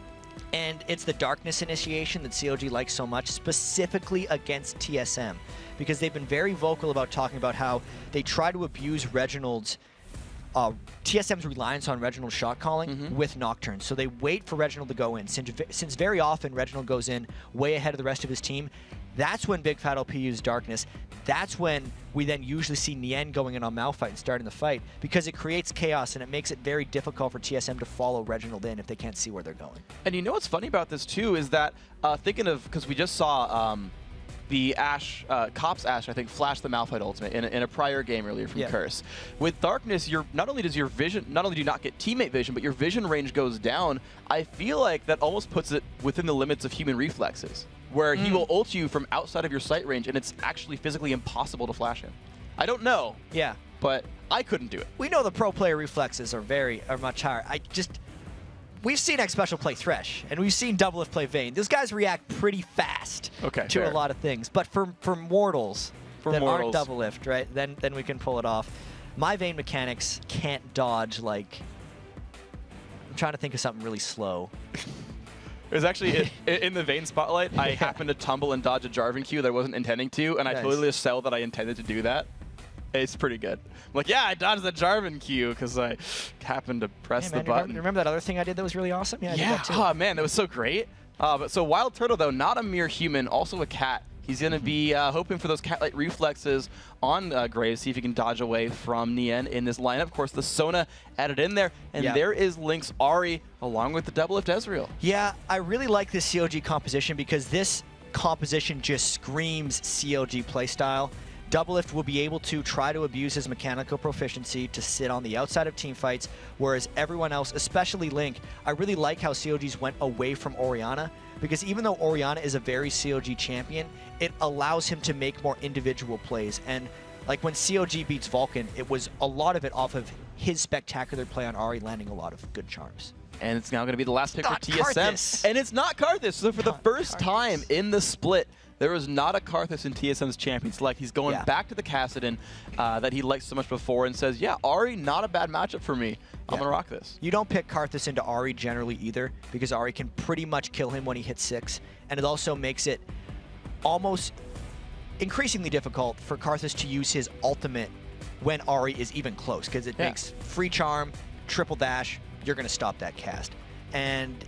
And it's the darkness initiation that CLG likes so much, specifically against TSM, because they've been very vocal about talking about how they try to abuse Reginald's TSM's reliance on Reginald's shot calling with Nocturne. So they wait for Reginald to go in. Since very often Reginald goes in way ahead of the rest of his team, that's when Big Fat LP uses Darkness. That's when we then usually see Nien going in on Malphite and starting the fight, because it creates chaos and it makes it very difficult for TSM to follow Reginald in if they can't see where they're going. And you know what's funny about this too is that thinking of, because we just saw the Ashe, Cop's Ashe, I think, flash the Malphite ultimate in a prior game earlier from Curse. With Darkness, not only does your vision, not only do you not get teammate vision, but your vision range goes down. I feel like that almost puts it within the limits of human reflexes, where he will ult you from outside of your sight range, and it's actually physically impossible to flash him. I don't know. Yeah. But I couldn't do it. We know the pro player reflexes are much higher. We've seen X Special play Thresh, and we've seen Doublelift play Vayne. Those guys react pretty fast to a lot of things. But for mortals that aren't Doublelift, right, then we can pull it off. My Vayne mechanics can't dodge, like... I'm trying to think of something really slow. It was actually, in the Vayne spotlight, I happened to tumble and dodge a Jarvan Q that I wasn't intending to, and I totally just sell that I intended to do that. It's pretty good. I'm like, yeah, I dodged the Jarvan Q because I happened to press the button. Remember that other thing I did that was really awesome? Yeah, I did that too. Oh man, that was so great. But so Wild Turtle, though, not a mere human, also a cat. He's going to be hoping for those cat-like reflexes on Graves, see if he can dodge away from Nien in this lineup. Of course, the Sona added in there, and there is Link's Ahri along with the Doublelift Ezreal. Yeah, I really like this CLG composition because this composition just screams CLG playstyle. Doublelift will be able to try to abuse his mechanical proficiency to sit on the outside of team fights, whereas everyone else, especially Link, I really like how CLG's went away from Orianna, because even though Orianna is a very CLG champion, it allows him to make more individual plays. And like when CLG beats Vulcan, it was a lot of it off of his spectacular play on Ahri landing a lot of good charms. And it's now going to be the last pick for TSM. Karthus. And it's not Karthus. So for the first time in the split, there was not a Karthus in TSM's champion select. He's going back to the Kassadin that he liked so much before and says, yeah, Ahri, not a bad matchup for me. I'm going to rock this. You don't pick Karthus into Ahri generally either, because Ahri can pretty much kill him when he hits 6. And it also makes it almost increasingly difficult for Karthus to use his ultimate when Ahri is even close, because it makes free charm, triple dash, you're going to stop that cast. And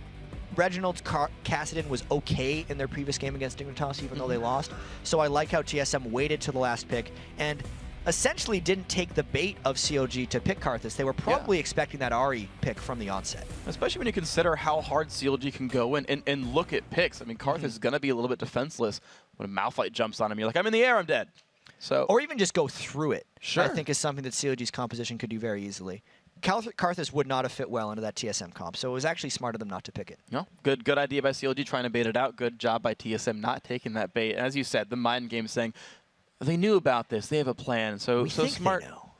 Reginald's Kassadin was okay in their previous game against Dignitas, even though they lost. So I like how TSM waited to the last pick. And essentially didn't take the bait of CLG to pick Karthus. They were probably expecting that Ahri pick from the onset. Especially when you consider how hard CLG can go and look at picks. I mean, Karthus is going to be a little bit defenseless when a Malphite jumps on him. You're like, I'm in the air, I'm dead. So, or even just go through it. Sure. I think is something that CLG's composition could do very easily. Karthus would not have fit well into that TSM comp, so it was actually smart of them not to pick it. No, good idea by CLG trying to bait it out. Good job by TSM not taking that bait. As you said, the mind game saying they knew about this. They have a plan. So think smart. They know.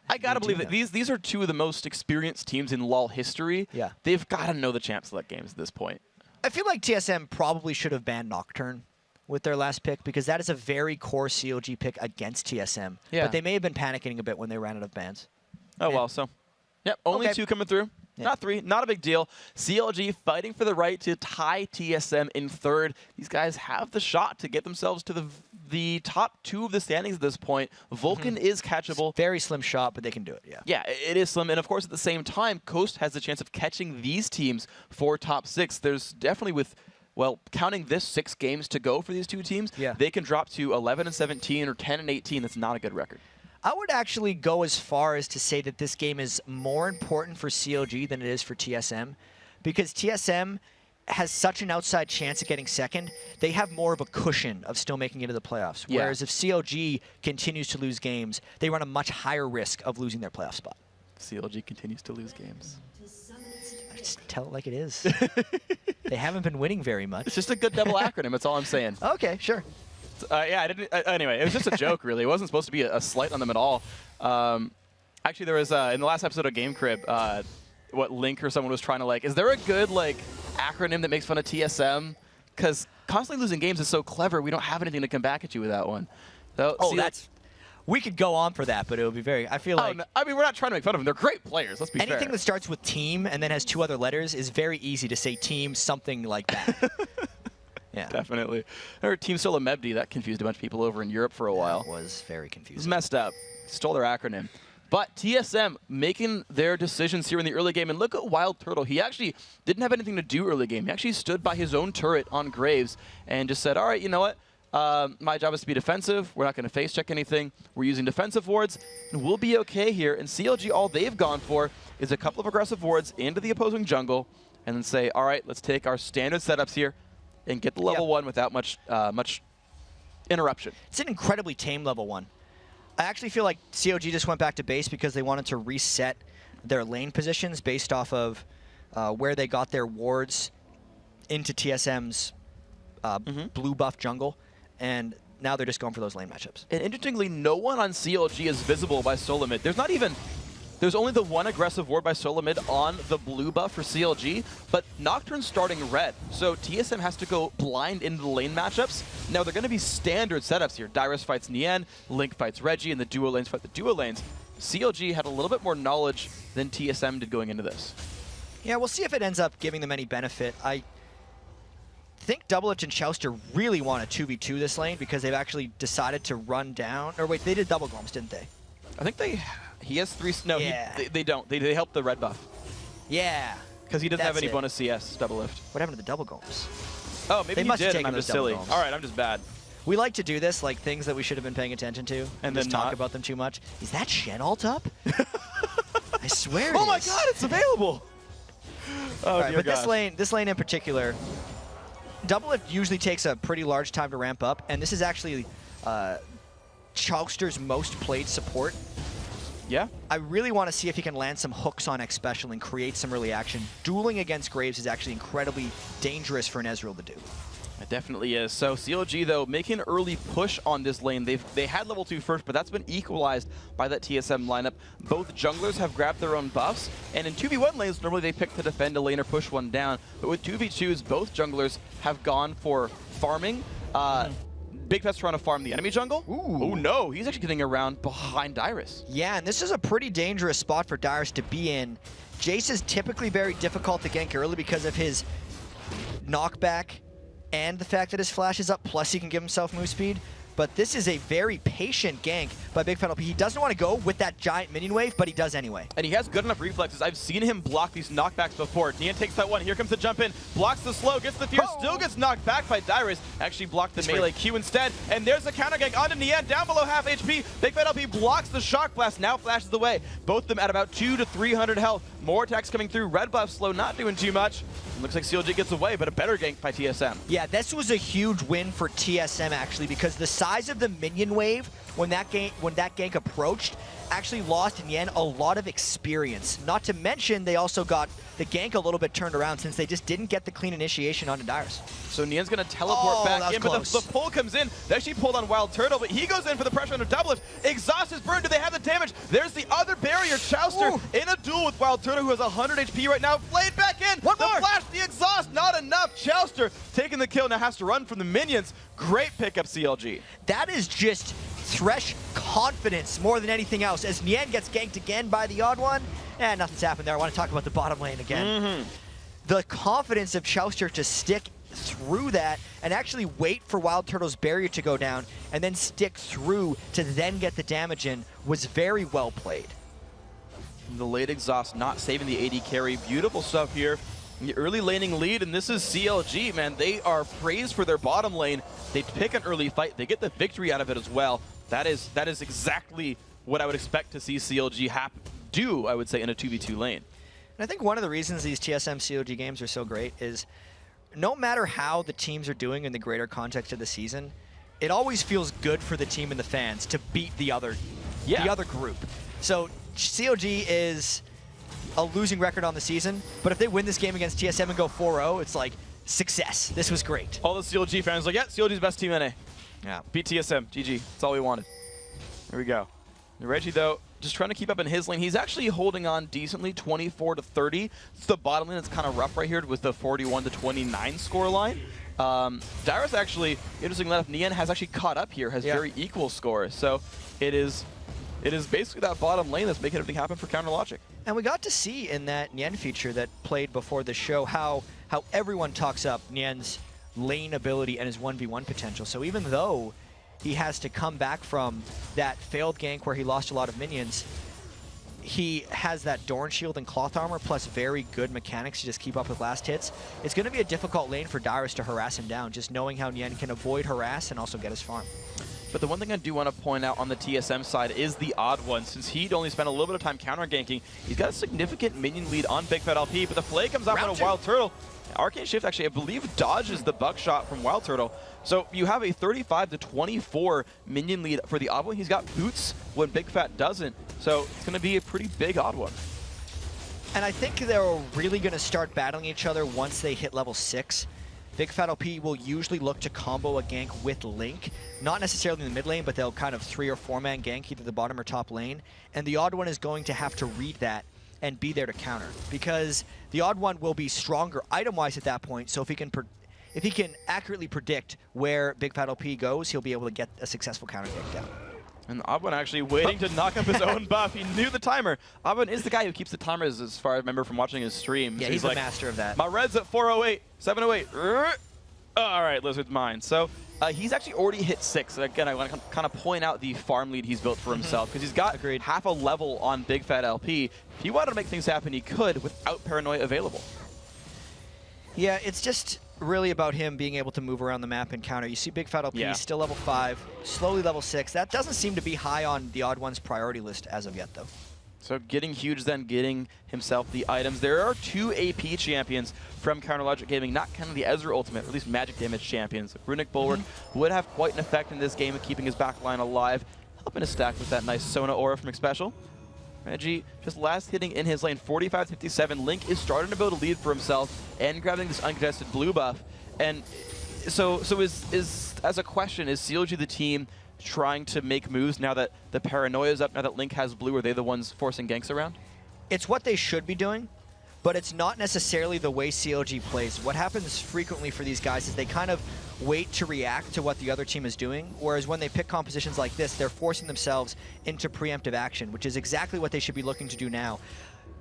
I gotta believe that these are two of the most experienced teams in LoL history. Yeah. They've got to know the champ select games at this point. I feel like TSM probably should have banned Nocturne with their last pick because that is a very core CLG pick against TSM. Yeah. But they may have been panicking a bit when they ran out of bans. Oh, well, so. Yep, only 2 coming through. Yeah. Not 3, not a big deal. CLG fighting for the right to tie TSM in 3rd. These guys have the shot to get themselves to the top 2 of the standings at this point. Vulcan is catchable. It's very slim shot, but they can do it, yeah. Yeah, it is slim. And of course, at the same time, Coast has the chance of catching these teams for top 6. There's definitely with, well, counting this 6 games to go for these two teams, they can drop to 11 and 17 or 10 and 18. That's not a good record. I would actually go as far as to say that this game is more important for CLG than it is for TSM, because TSM has such an outside chance of getting second. They have more of a cushion of still making it to the playoffs, whereas if CLG continues to lose games, they run a much higher risk of losing their playoff spot. CLG continues to lose games. Just tell it like it is. They haven't been winning very much. It's just a good double acronym, that's all I'm saying. Okay, sure. Yeah, I didn't. Anyway, it was just a joke, really. It wasn't supposed to be a slight on them at all. Actually, there was in the last episode of Game Crib, what Link or someone was trying to like. Is there a good acronym that makes fun of TSM? Because constantly losing games is so clever. We don't have anything to come back at you with that one. So, that's. We could go on for that, but it would be very. I feel like. No, I mean, we're not trying to make fun of them. They're great players. Let's be fair. Anything that starts with team and then has 2 other letters is very easy to say team something like that. Yeah, definitely. Or Team Solo Mebdi, that confused a bunch of people over in Europe for a while. It was very confusing. It was messed up. Stole their acronym. But TSM making their decisions here in the early game. And look at Wild Turtle. He actually didn't have anything to do early game. He actually stood by his own turret on Graves and just said, all right, you know what? My job is to be defensive. We're not going to face check anything. We're using defensive wards. And we'll be okay here. And CLG, all they've gone for is a couple of aggressive wards into the opposing jungle and then say, all right, let's take our standard setups here and get the level 1 without much interruption. It's an incredibly tame level 1. I actually feel like CLG just went back to base because they wanted to reset their lane positions based off of where they got their wards into TSM's blue buff jungle, and now they're just going for those lane matchups. And interestingly, no one on CLG is visible by Solamid. There's only the 1 aggressive ward by Solamid on the blue buff for CLG, but Nocturne's starting red, so TSM has to go blind into the lane matchups. Now, they're going to be standard setups here. Dyrus fights Nien, Link fights Reggie, and the duo lanes fight the duo lanes. CLG had a little bit more knowledge than TSM did going into this. Yeah, we'll see if it ends up giving them any benefit. I think Doublelift and Chouster really want a 2v2 this lane because they've actually decided to run down. Or wait, they did double golems, didn't they? I think he has 3. No, they don't. They help the red buff. Yeah. Because he doesn't have any bonus CS double lift. What happened to the double golems? Oh, maybe he did, and I'm just silly. All right, I'm just bad. We like to do this, like things that we should have been paying attention to, and then talk about them too much. Is that Shen ult up? I swear it is. Oh my god, it's available! Oh, right, but this lane in particular, Doublelift usually takes a pretty large time to ramp up, and this is actually Chouster's most played support. Yeah. I really want to see if he can land some hooks on X Special and create some early action. Dueling against Graves is actually incredibly dangerous for an Ezreal to do. It definitely is. So CLG, though, making an early push on this lane. They had level 2 first, but that's been equalized by that TSM lineup. Both junglers have grabbed their own buffs, and in 2v1 lanes, normally they pick to defend a lane or push one down. But with 2v2s, both junglers have gone for farming. Big Pet's trying to farm the enemy jungle. Ooh. Oh no, he's actually getting around behind Dyrus. Yeah, and this is a pretty dangerous spot for Dyrus to be in. Jace is typically very difficult to gank early because of his knockback and the fact that his flash is up, plus he can give himself move speed. but this is a very patient gank by Big Fat LP. He doesn't want to go with that giant minion wave, but he does anyway. And he has good enough reflexes. I've seen him block these knockbacks before. Nian takes that one. Here comes the jump in. Blocks the slow, gets the fear, still gets knocked back by Dyrus. Actually blocked the melee Q instead. And there's a counter gank onto Nian, down below half HP. Big Fat LP blocks the shock blast, now flashes away. Both of them at about 200 to 300 health. More attacks coming through. Red buff slow, not doing too much. Looks like CLG gets away, but a better gank by TSM. Yeah, this was a huge win for TSM actually, because the size of the minion wave when that gank approached actually lost in the end a lot of experience. Not to mention they also got the gank a little bit turned around since they just didn't get the clean initiation onto Dyrus. So Nian's going to teleport back in, but the pull comes in. They actually pulled on Wild Turtle, but he goes in for the pressure under double lift. Exhaust is burned. Do they have the damage? There's the other barrier. Chowster in a duel with Wild Turtle, who has 100 HP right now. Flayed back in. One more. Flash, the exhaust, not enough. Chowster taking the kill, now has to run from the minions. Great pickup, CLG. That is just Thresh confidence more than anything else. As Nian gets ganked again by the odd one, nothing's happened there. I want to talk about the bottom lane again. The confidence of Chowster to stick through that and actually wait for Wild Turtle's barrier to go down and then stick through to then get the damage in was very well played. The late exhaust not saving the AD carry. Beautiful stuff here. The early laning lead, and this is CLG, man. They are praised for their bottom lane. They pick an early fight. They get the victory out of it as well. That is exactly what I would expect to see CLG do, I would say, in a 2v2 lane. And I think one of the reasons these TSM CLG games are so great is no matter how the teams are doing in the greater context of the season, it always feels good for the team and the fans to beat the other group. So CLG is a losing record on the season, but if they win this game against TSM and go 4-0, it's like success. This was great. All the CLG fans are like, yeah, CLG's best team NA. Yeah. Beat TSM, GG. That's all we wanted. Here we go. Reggie, though, just trying to keep up in his lane. He's actually holding on decently, 24 to 30. It's the bottom lane that's kind of rough right here with the 41 to 29 score line. Dyrus actually, interestingly enough, Nian has actually caught up here, has very equal scores. So it is basically that bottom lane that's making everything happen for Counter Logic. And we got to see in that Nian feature that played before the show how everyone talks up Nian's lane ability and his 1v1 potential. So even though he has to come back from that failed gank where he lost a lot of minions, he has that Dorn Shield and Cloth Armor plus very good mechanics to just keep up with last hits. It's going to be a difficult lane for Dyrus to harass him down, just knowing how Nian can avoid harass and also get his farm. But the one thing I do want to point out on the TSM side is the odd one. Since he'd only spent a little bit of time counter ganking, he's got a significant minion lead on Big Fat LP, but the Flay comes out on a Wild Turtle. Arcane Shift actually, I believe, dodges the buckshot from Wild Turtle. So you have a 35 to 24 minion lead for the odd one. He's got boots when Big Fat doesn't. So it's going to be a pretty big odd one. And I think they're really going to start battling each other once they hit level 6. Big Fat LP will usually look to combo a gank with Link. Not necessarily in the mid lane, but they'll kind of 3 or 4-man gank either the bottom or top lane. And the odd one is going to have to read that and be there to counter, because the odd one will be stronger item-wise at that point. So if he can accurately predict where Big Fat LP goes, he'll be able to get a successful counter gank down. And the Odd One actually waiting to knock up his own buff. He knew the timer. Odd One is the guy who keeps the timers, as far as I remember from watching his stream. Yeah, so he's like, the master of that. My red's at 408, 708. All right, Lizard's mine. So he's actually already hit 6. Again, I want to kind of point out the farm lead he's built for himself, because he's got half a level on Big Fat LP. If he wanted to make things happen, he could without Paranoia available. Yeah, it's just really about him being able to move around the map and counter. You see Big Fat LP still level 5, slowly level 6. That doesn't seem to be high on the Odd One's priority list as of yet, though. So getting huge, then getting himself the items. There are 2 AP champions from Counter Logic Gaming, not kind of the Ezra Ultimate, or at least magic damage champions. Runic Bulwark would have quite an effect in this game of keeping his backline alive, helping to stack with that nice Sona aura from Xpecial. Reggie just last hitting in his lane, 45-57. Link is starting to build a lead for himself and grabbing this uncontested blue buff. And so is as a question, is CLG the team trying to make moves now that the Paranoia is up, now that Link has blue? Are they the ones forcing ganks around? It's what they should be doing, but it's not necessarily the way CLG plays. What happens frequently for these guys is they kind of wait to react to what the other team is doing, whereas when they pick compositions like this, they're forcing themselves into preemptive action, which is exactly what they should be looking to do now.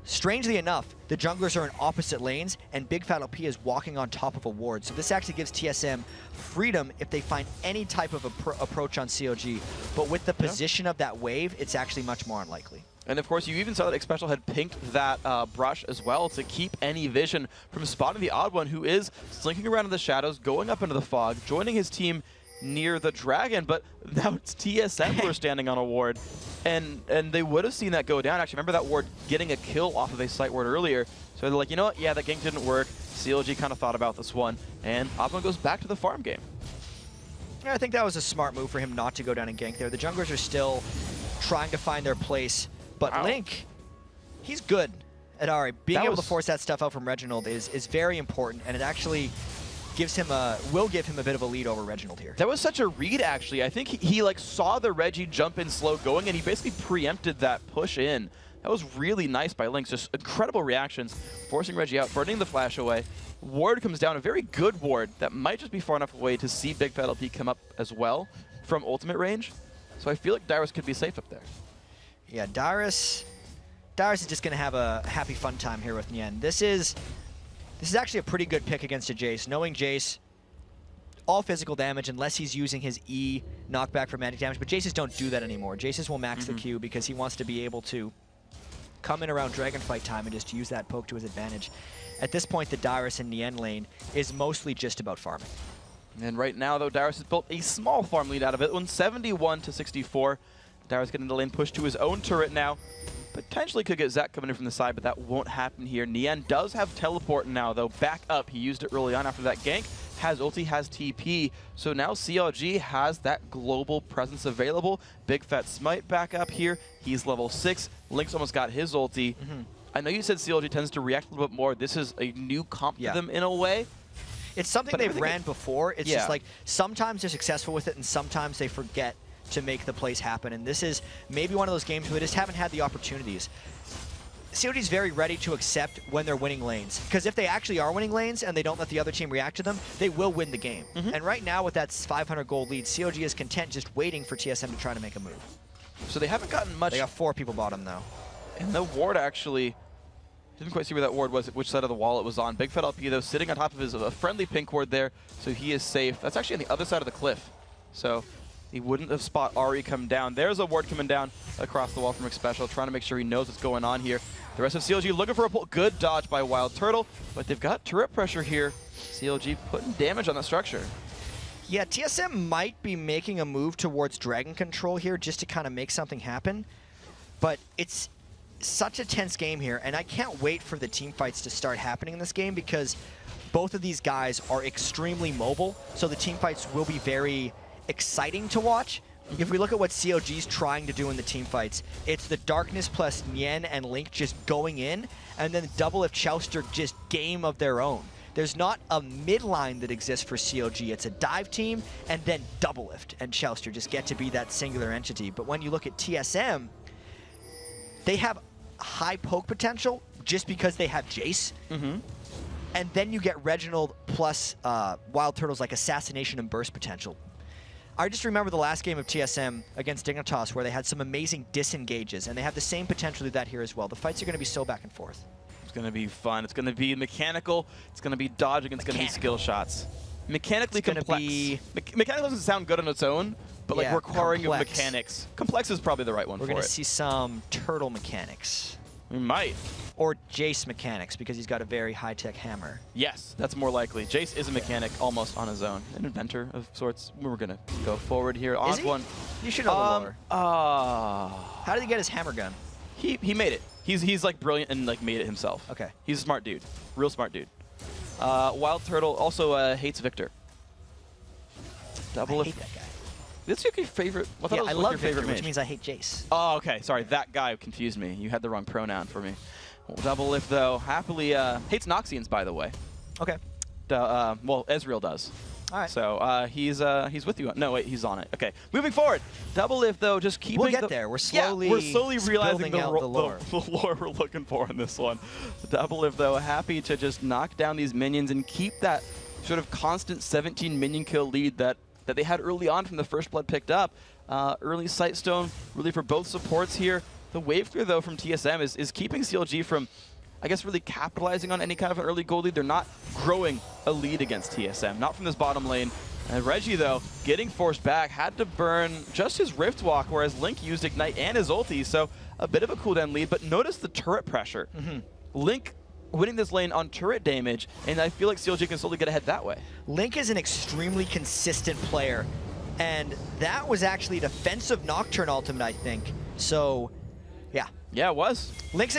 Strangely enough, the junglers are in opposite lanes, and Big Fat LP is walking on top of a ward. So this actually gives TSM freedom if they find any type of approach on CLG. But with the position of that wave, it's actually much more unlikely. And of course, you even saw that Xpecial had pinked that brush as well to keep any vision from spotting the Odd One, who is slinking around in the shadows, going up into the fog, joining his team near the Dragon, but now it's TSM who are standing on a ward. And they would have seen that go down. Actually, remember that ward getting a kill off of a site ward earlier. So they're like, you know what? Yeah, that gank didn't work. CLG kind of thought about this one. And Odd One goes back to the farm game. Yeah, I think that was a smart move for him not to go down and gank there. The junglers are still trying to find their place. But Link, he's good at Ari. Being able to force that stuff out from Reginald is very important, and it actually gives him will give him a bit of a lead over Reginald here. That was such a read, actually. I think he like saw the Reggie jump in slow going, and he basically preempted that push in. That was really nice by Lynx. Just incredible reactions, forcing Reggie out, burning the flash away. Ward comes down, a very good ward that might just be far enough away to see Big Fat LP come up as well from ultimate range. So I feel like Dyrus could be safe up there. Yeah, Dyrus is just going to have a happy fun time here with Nien. This is actually a pretty good pick against a Jace. Knowing Jace, all physical damage unless he's using his E knockback for magic damage, but Jaces don't do that anymore. Jaces will max the Q because he wants to be able to come in around Dragonfight time and just use that poke to his advantage. At this point, the Dyrus and Nien lane is mostly just about farming. And right now, though, Dyrus has built a small farm lead out of it, 71 to 64. Dyrus getting the lane push to his own turret now. Potentially could get Zach coming in from the side, but that won't happen here. Nien does have teleport now, though, back up. He used it early on after that gank. Has ulti, has TP. So now CLG has that global presence available. Big Fat Smite back up here. He's level 6. Link's almost got his ulti. I know you said CLG tends to react a little bit more. This is a new comp to them in a way. It's something they've ran before. It's just like sometimes they're successful with it and sometimes they forget to make the plays happen. And this is maybe one of those games where they just haven't had the opportunities. COD's very ready to accept when they're winning lanes. Because if they actually are winning lanes and they don't let the other team react to them, they will win the game. And right now with that 500 gold lead, COG is content just waiting for TSM to try to make a move. So they haven't gotten much. They got 4 people bottom though. And the ward actually, didn't quite see where that ward was, which side of the wall it was on. Big Fat LP though sitting on top of his friendly pink ward there, so he is safe. That's actually on the other side of the cliff. So he wouldn't have spot Ari come down. There's a ward coming down across the wall from Xpecial, trying to make sure he knows what's going on here. The rest of CLG looking for a pull. Good dodge by Wild Turtle, but they've got turret pressure here. CLG putting damage on that structure. Yeah, TSM might be making a move towards Dragon Control here just to kind of make something happen, but it's such a tense game here, and I can't wait for the team fights to start happening in this game because both of these guys are extremely mobile, so the team fights will be very exciting to watch. If we look at what CLG's trying to do in the team fights, it's the Darkness plus Nien and Link just going in, and then Double if Chouster just game of their own. There's not a mid line that exists for CLG. It's a dive team and then Double Lift and Chouster just get to be that singular entity. But when you look at TSM, they have high poke potential just because they have Jace. And then you get Reginald plus Wild Turtle's like Assassination and Burst potential. I just remember the last game of TSM against Dignitas where they had some amazing disengages, and they have the same potential to do that here as well. The fights are going to be so back and forth. It's going to be fun. It's going to be mechanical. It's going to be dodging. It's going to be skill shots. Mechanically complex. Mechanical doesn't sound good on its own, but like requiring of mechanics. Complex is probably the right one for it. We're going to see some turtle mechanics. We might. Or Jace mechanics, because he's got a very high-tech hammer. Yes, that's more likely. Jace is a mechanic almost on his own. An inventor of sorts. We're going to go forward here. Is he? One. You should know the lore. How did he get his hammer gun? He made it. He's like brilliant and like made it himself. Okay. He's a smart dude. Real smart dude. Wild Turtle also hates Victor. I hate that guy. That's your favorite. I love Victor, which means I hate Jace. Oh, okay. Sorry, that guy confused me. You had the wrong pronoun for me. Double Lift, though, happily hates Noxians, by the way. Okay. Well, Ezreal does. All right. So he's with you. No, wait, he's on it. Okay. Moving forward. Double Lift, though, just keeping. We'll get there. We're slowly realizing the lore. The lore we're looking for in this one. Double Lift, though, happy to just knock down these minions and keep that sort of constant 17 minion kill lead that they had early on from the first blood picked up. Early Sightstone, really for both supports here. The wave clear, though, from TSM is keeping CLG from, I guess, really capitalizing on any kind of an early gold lead. They're not growing a lead against TSM, not from this bottom lane. And Reggie, though, getting forced back, had to burn just his Rift Walk, whereas Link used Ignite and his ulti, so a bit of a cooldown lead. But notice the turret pressure. Link winning this lane on turret damage, and I feel like CLG can slowly get ahead that way. Link is an extremely consistent player, and that was actually a defensive Nocturne ultimate, I think. So, yeah. Yeah, it was. Link's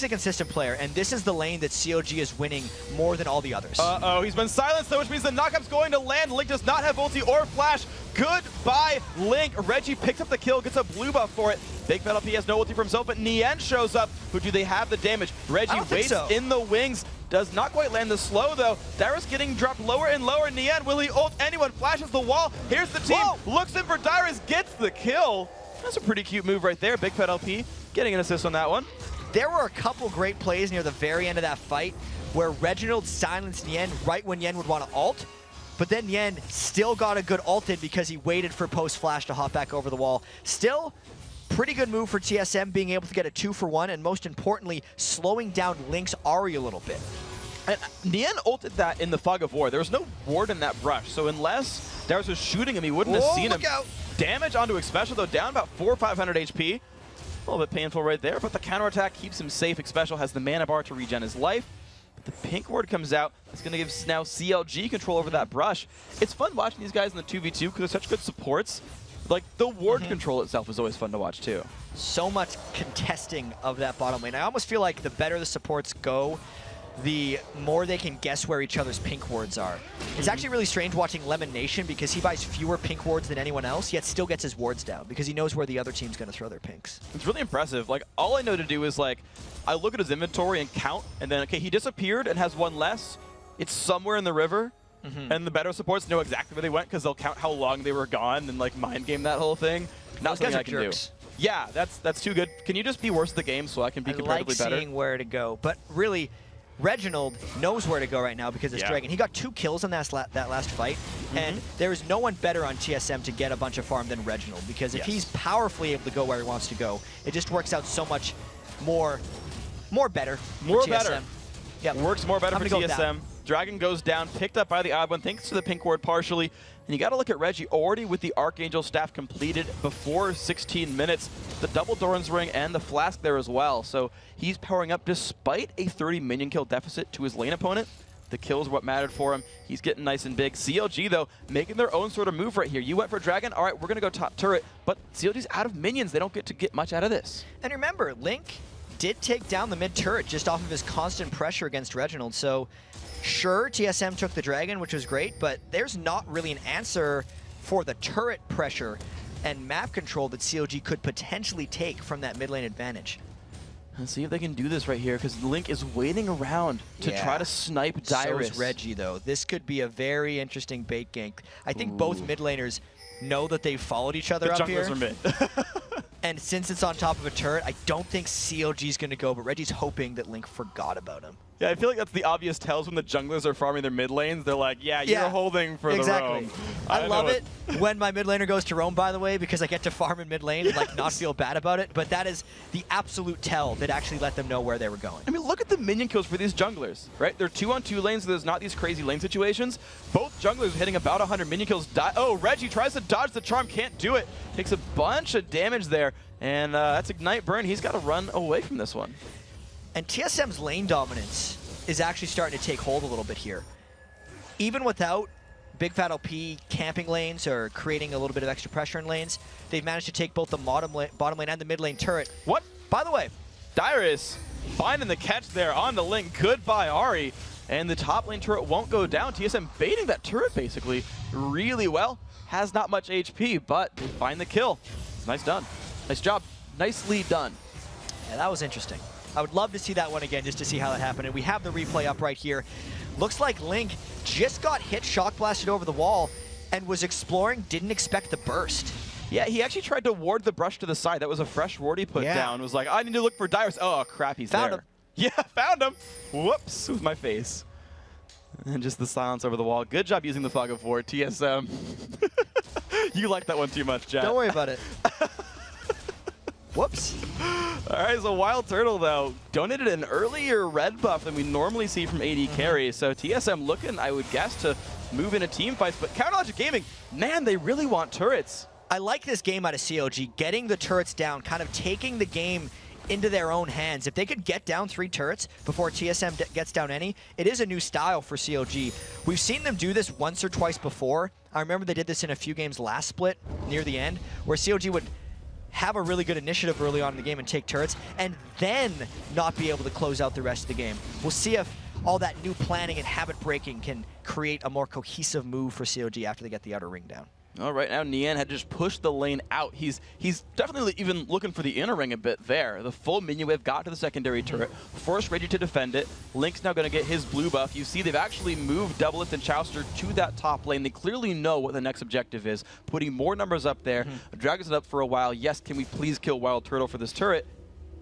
a consistent player, and this is the lane that CLG is winning more than all the others. Uh-oh, he's been silenced, though, which means the knockup's going to land. Link does not have ulti or flash. Goodbye, Link. Reggie picks up the kill, gets a blue buff for it. Big Fat LP has no ulti for himself, but Nien shows up. Who do they have the damage? Reggie waits in the wings. Does not quite land the slow, though. Dyrus getting dropped lower and lower. Nien, will he ult anyone? Flashes the wall. Here's the team. Looks in for Dyrus, gets the kill. That's a pretty cute move right there. Big Fat LP getting an assist on that one. There were a couple great plays near the very end of that fight where Reginald silenced Nien right when Nien would want to ult, but then Nien still got a good ult in because he waited for post-flash to hop back over the wall. Still, pretty good move for TSM, being able to get a 2-for-1, and most importantly, slowing down Link's Ahri a little bit. And Nien ulted that in the Fog of War. There was no ward in that brush, so unless Dyrus was shooting him, he wouldn't have seen him. Out. Damage onto Xpecial, though, down about 400 or 500 HP. A little bit painful right there, but the counterattack keeps him safe. Xpecial has the mana bar to regen his life. But the pink ward comes out. It's going to give now CLG control over that brush. It's fun watching these guys in the 2v2 because they're such good supports. Like, the ward control itself is always fun to watch, too. So much contesting of that bottom lane. I almost feel like the better the supports go, the more they can guess where each other's pink wards are. It's actually really strange watching Lemon Nation because he buys fewer pink wards than anyone else, yet still gets his wards down because he knows where the other team's going to throw their pinks. It's really impressive. Like, all I know to do is, like, I look at his inventory and count, and then, okay, he disappeared and has one less. It's somewhere in the river, and the better supports know exactly where they went because they'll count how long they were gone and, like, mind game that whole thing. Not something I can do. Yeah, that's too good. Can you just be worse at the game so I can be comparatively better? I like seeing where to go, but really, Reginald knows where to go right now because it's Dragon. He got 2 kills on that last fight, and there is no one better on TSM to get a bunch of farm than Reginald because if he's powerfully able to go where he wants to go, it just works out so much more better for TSM. Yep. Works more better for TSM. Dragon goes down, picked up by the odd one, thanks to the pink ward partially. And you got to look at Reggie already with the Archangel staff completed before 16 minutes. The double Doran's ring and the flask there as well. So he's powering up despite a 30 minion kill deficit to his lane opponent. The kills are what mattered for him. He's getting nice and big. CLG, though, making their own sort of move right here. You went for Dragon. All right, we're going to go top turret. But CLG's out of minions. They don't get to get much out of this. And remember, Link did take down the mid turret just off of his constant pressure against Reginald. So sure, TSM took the Dragon, which was great, but there's not really an answer for the turret pressure and map control that CLG could potentially take from that mid lane advantage. Let's see if they can do this right here, because Link is waiting around to try to snipe Dyrus. So is Reggie, though. This could be a very interesting bait gank. I think both mid laners know that they've followed each other up here. The junglers are mid. And since it's on top of a turret, I don't think CLG's going to go, but Reggie's hoping that Link forgot about him. Yeah, I feel like that's the obvious tells when the junglers are farming their mid lanes. They're like, yeah, you're holding for the roam. I love it when my mid laner goes to roam, by the way, because I get to farm in mid lane and like not feel bad about it. But that is the absolute tell that actually let them know where they were going. I mean, look at the minion kills for these junglers, right? They're 2-on-2 lanes, so there's not these crazy lane situations. Both junglers hitting about 100 minion kills. Oh, Reggie tries to dodge the charm, can't do it. Takes a bunch of damage there, and that's Ignite Burn. He's got to run away from this one. And TSM's lane dominance is actually starting to take hold a little bit here. Even without Big Fat LP camping lanes or creating a little bit of extra pressure in lanes, they've managed to take both the bottom lane and the mid lane turret. What? By the way, Dyrus finding the catch there on the Link. Goodbye, Ahri. And the top lane turret won't go down. TSM baiting that turret basically really well. Has not much HP, but they find the kill. Nice done. Nice job. Nicely done. Yeah, that was interesting. I would love to see that one again just to see how that happened. And we have the replay up right here. Looks like Link just got hit, shock blasted over the wall, and was exploring, didn't expect the burst. Yeah, he actually tried to ward the brush to the side. That was a fresh ward he put down. Was like, I need to look for Dyrus. Oh, crap, he's found there. him. Yeah, found him. Whoops, with my face. And just the silence over the wall. Good job using the Fog of War, TSM. You like that one too much, Jack. Don't worry about it. Whoops. All right, so Wild Turtle, though, donated an earlier red buff than we normally see from AD carry. So TSM looking, I would guess, to move into team fights. But Counterlogic Gaming, man, they really want turrets. I like this game out of CLG, getting the turrets down, kind of taking the game into their own hands. If they could get down 3 turrets before TSM gets down any, it is a new style for CLG. We've seen them do this once or twice before. I remember they did this in a few games last split, near the end, where CLG would have a really good initiative early on in the game and take turrets, and then not be able to close out the rest of the game. We'll see if all that new planning and habit breaking can create a more cohesive move for CLG after they get the outer ring down. All right, now Nian had just pushed the lane out. He's definitely even looking for the inner ring a bit there. The full minion wave got to the secondary turret, forced Reggie to defend it. Link's now going to get his blue buff. You see they've actually moved Doublelift and Chowster to that top lane. They clearly know what the next objective is, putting more numbers up there. Dragons it up for a while. Yes, can we please kill Wild Turtle for this turret?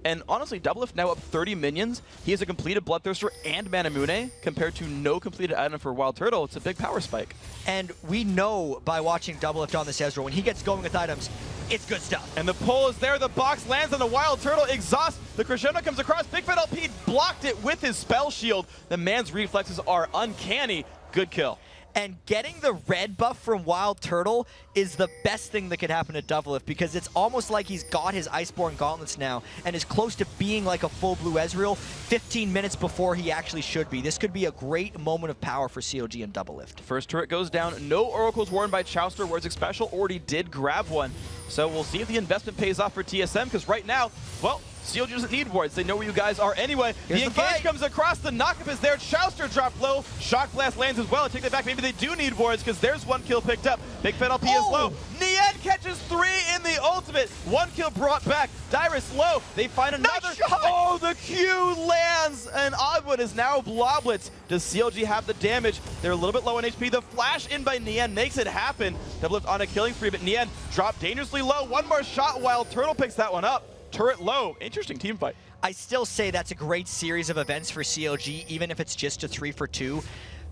And honestly, Doublelift now up 30 minions. He has a completed Bloodthirster and Manamune compared to no completed item for Wild Turtle. It's a big power spike. And we know by watching Doublelift on this Ezreal, when he gets going with items, it's good stuff. And the pull is there. The box lands on the Wild Turtle. Exhaust. The crescendo comes across. Big Fat LP blocked it with his spell shield. The man's reflexes are uncanny. Good kill. And getting the red buff from Wild Turtle is the best thing that could happen to Doublelift, because it's almost like he's got his Iceborne gauntlets now and is close to being like a full blue Ezreal 15 minutes before he actually should be. This could be a great moment of power for CLG and Doublelift. First turret goes down. No oracles worn by Chowster, whereas Special already did grab one. So we'll see if the investment pays off for TSM, because right now, well, CLG doesn't need wards. They know where you guys are anyway. Here's the engage fight. comes across. The knockup is there. Chowster dropped low. Shock Blast lands as well. Take that back. Maybe they do need wards, because there's 1 kill picked up. Big Fat LP is low. Nian catches 3 in the ultimate. 1 kill brought back. Dyrus low. They find another. Nice shot. Oh, the Q lands. And Oddwood is now Bloblets. Does CLG have the damage? They're a little bit low on HP. The flash in by Nian makes it happen. Doublelift on a killing spree, but Nian dropped dangerously low. One more shot. Wild Turtle picks that one up. Turret low. Interesting team fight. I still say that's a great series of events for CLG, even if it's just a 3-for-2.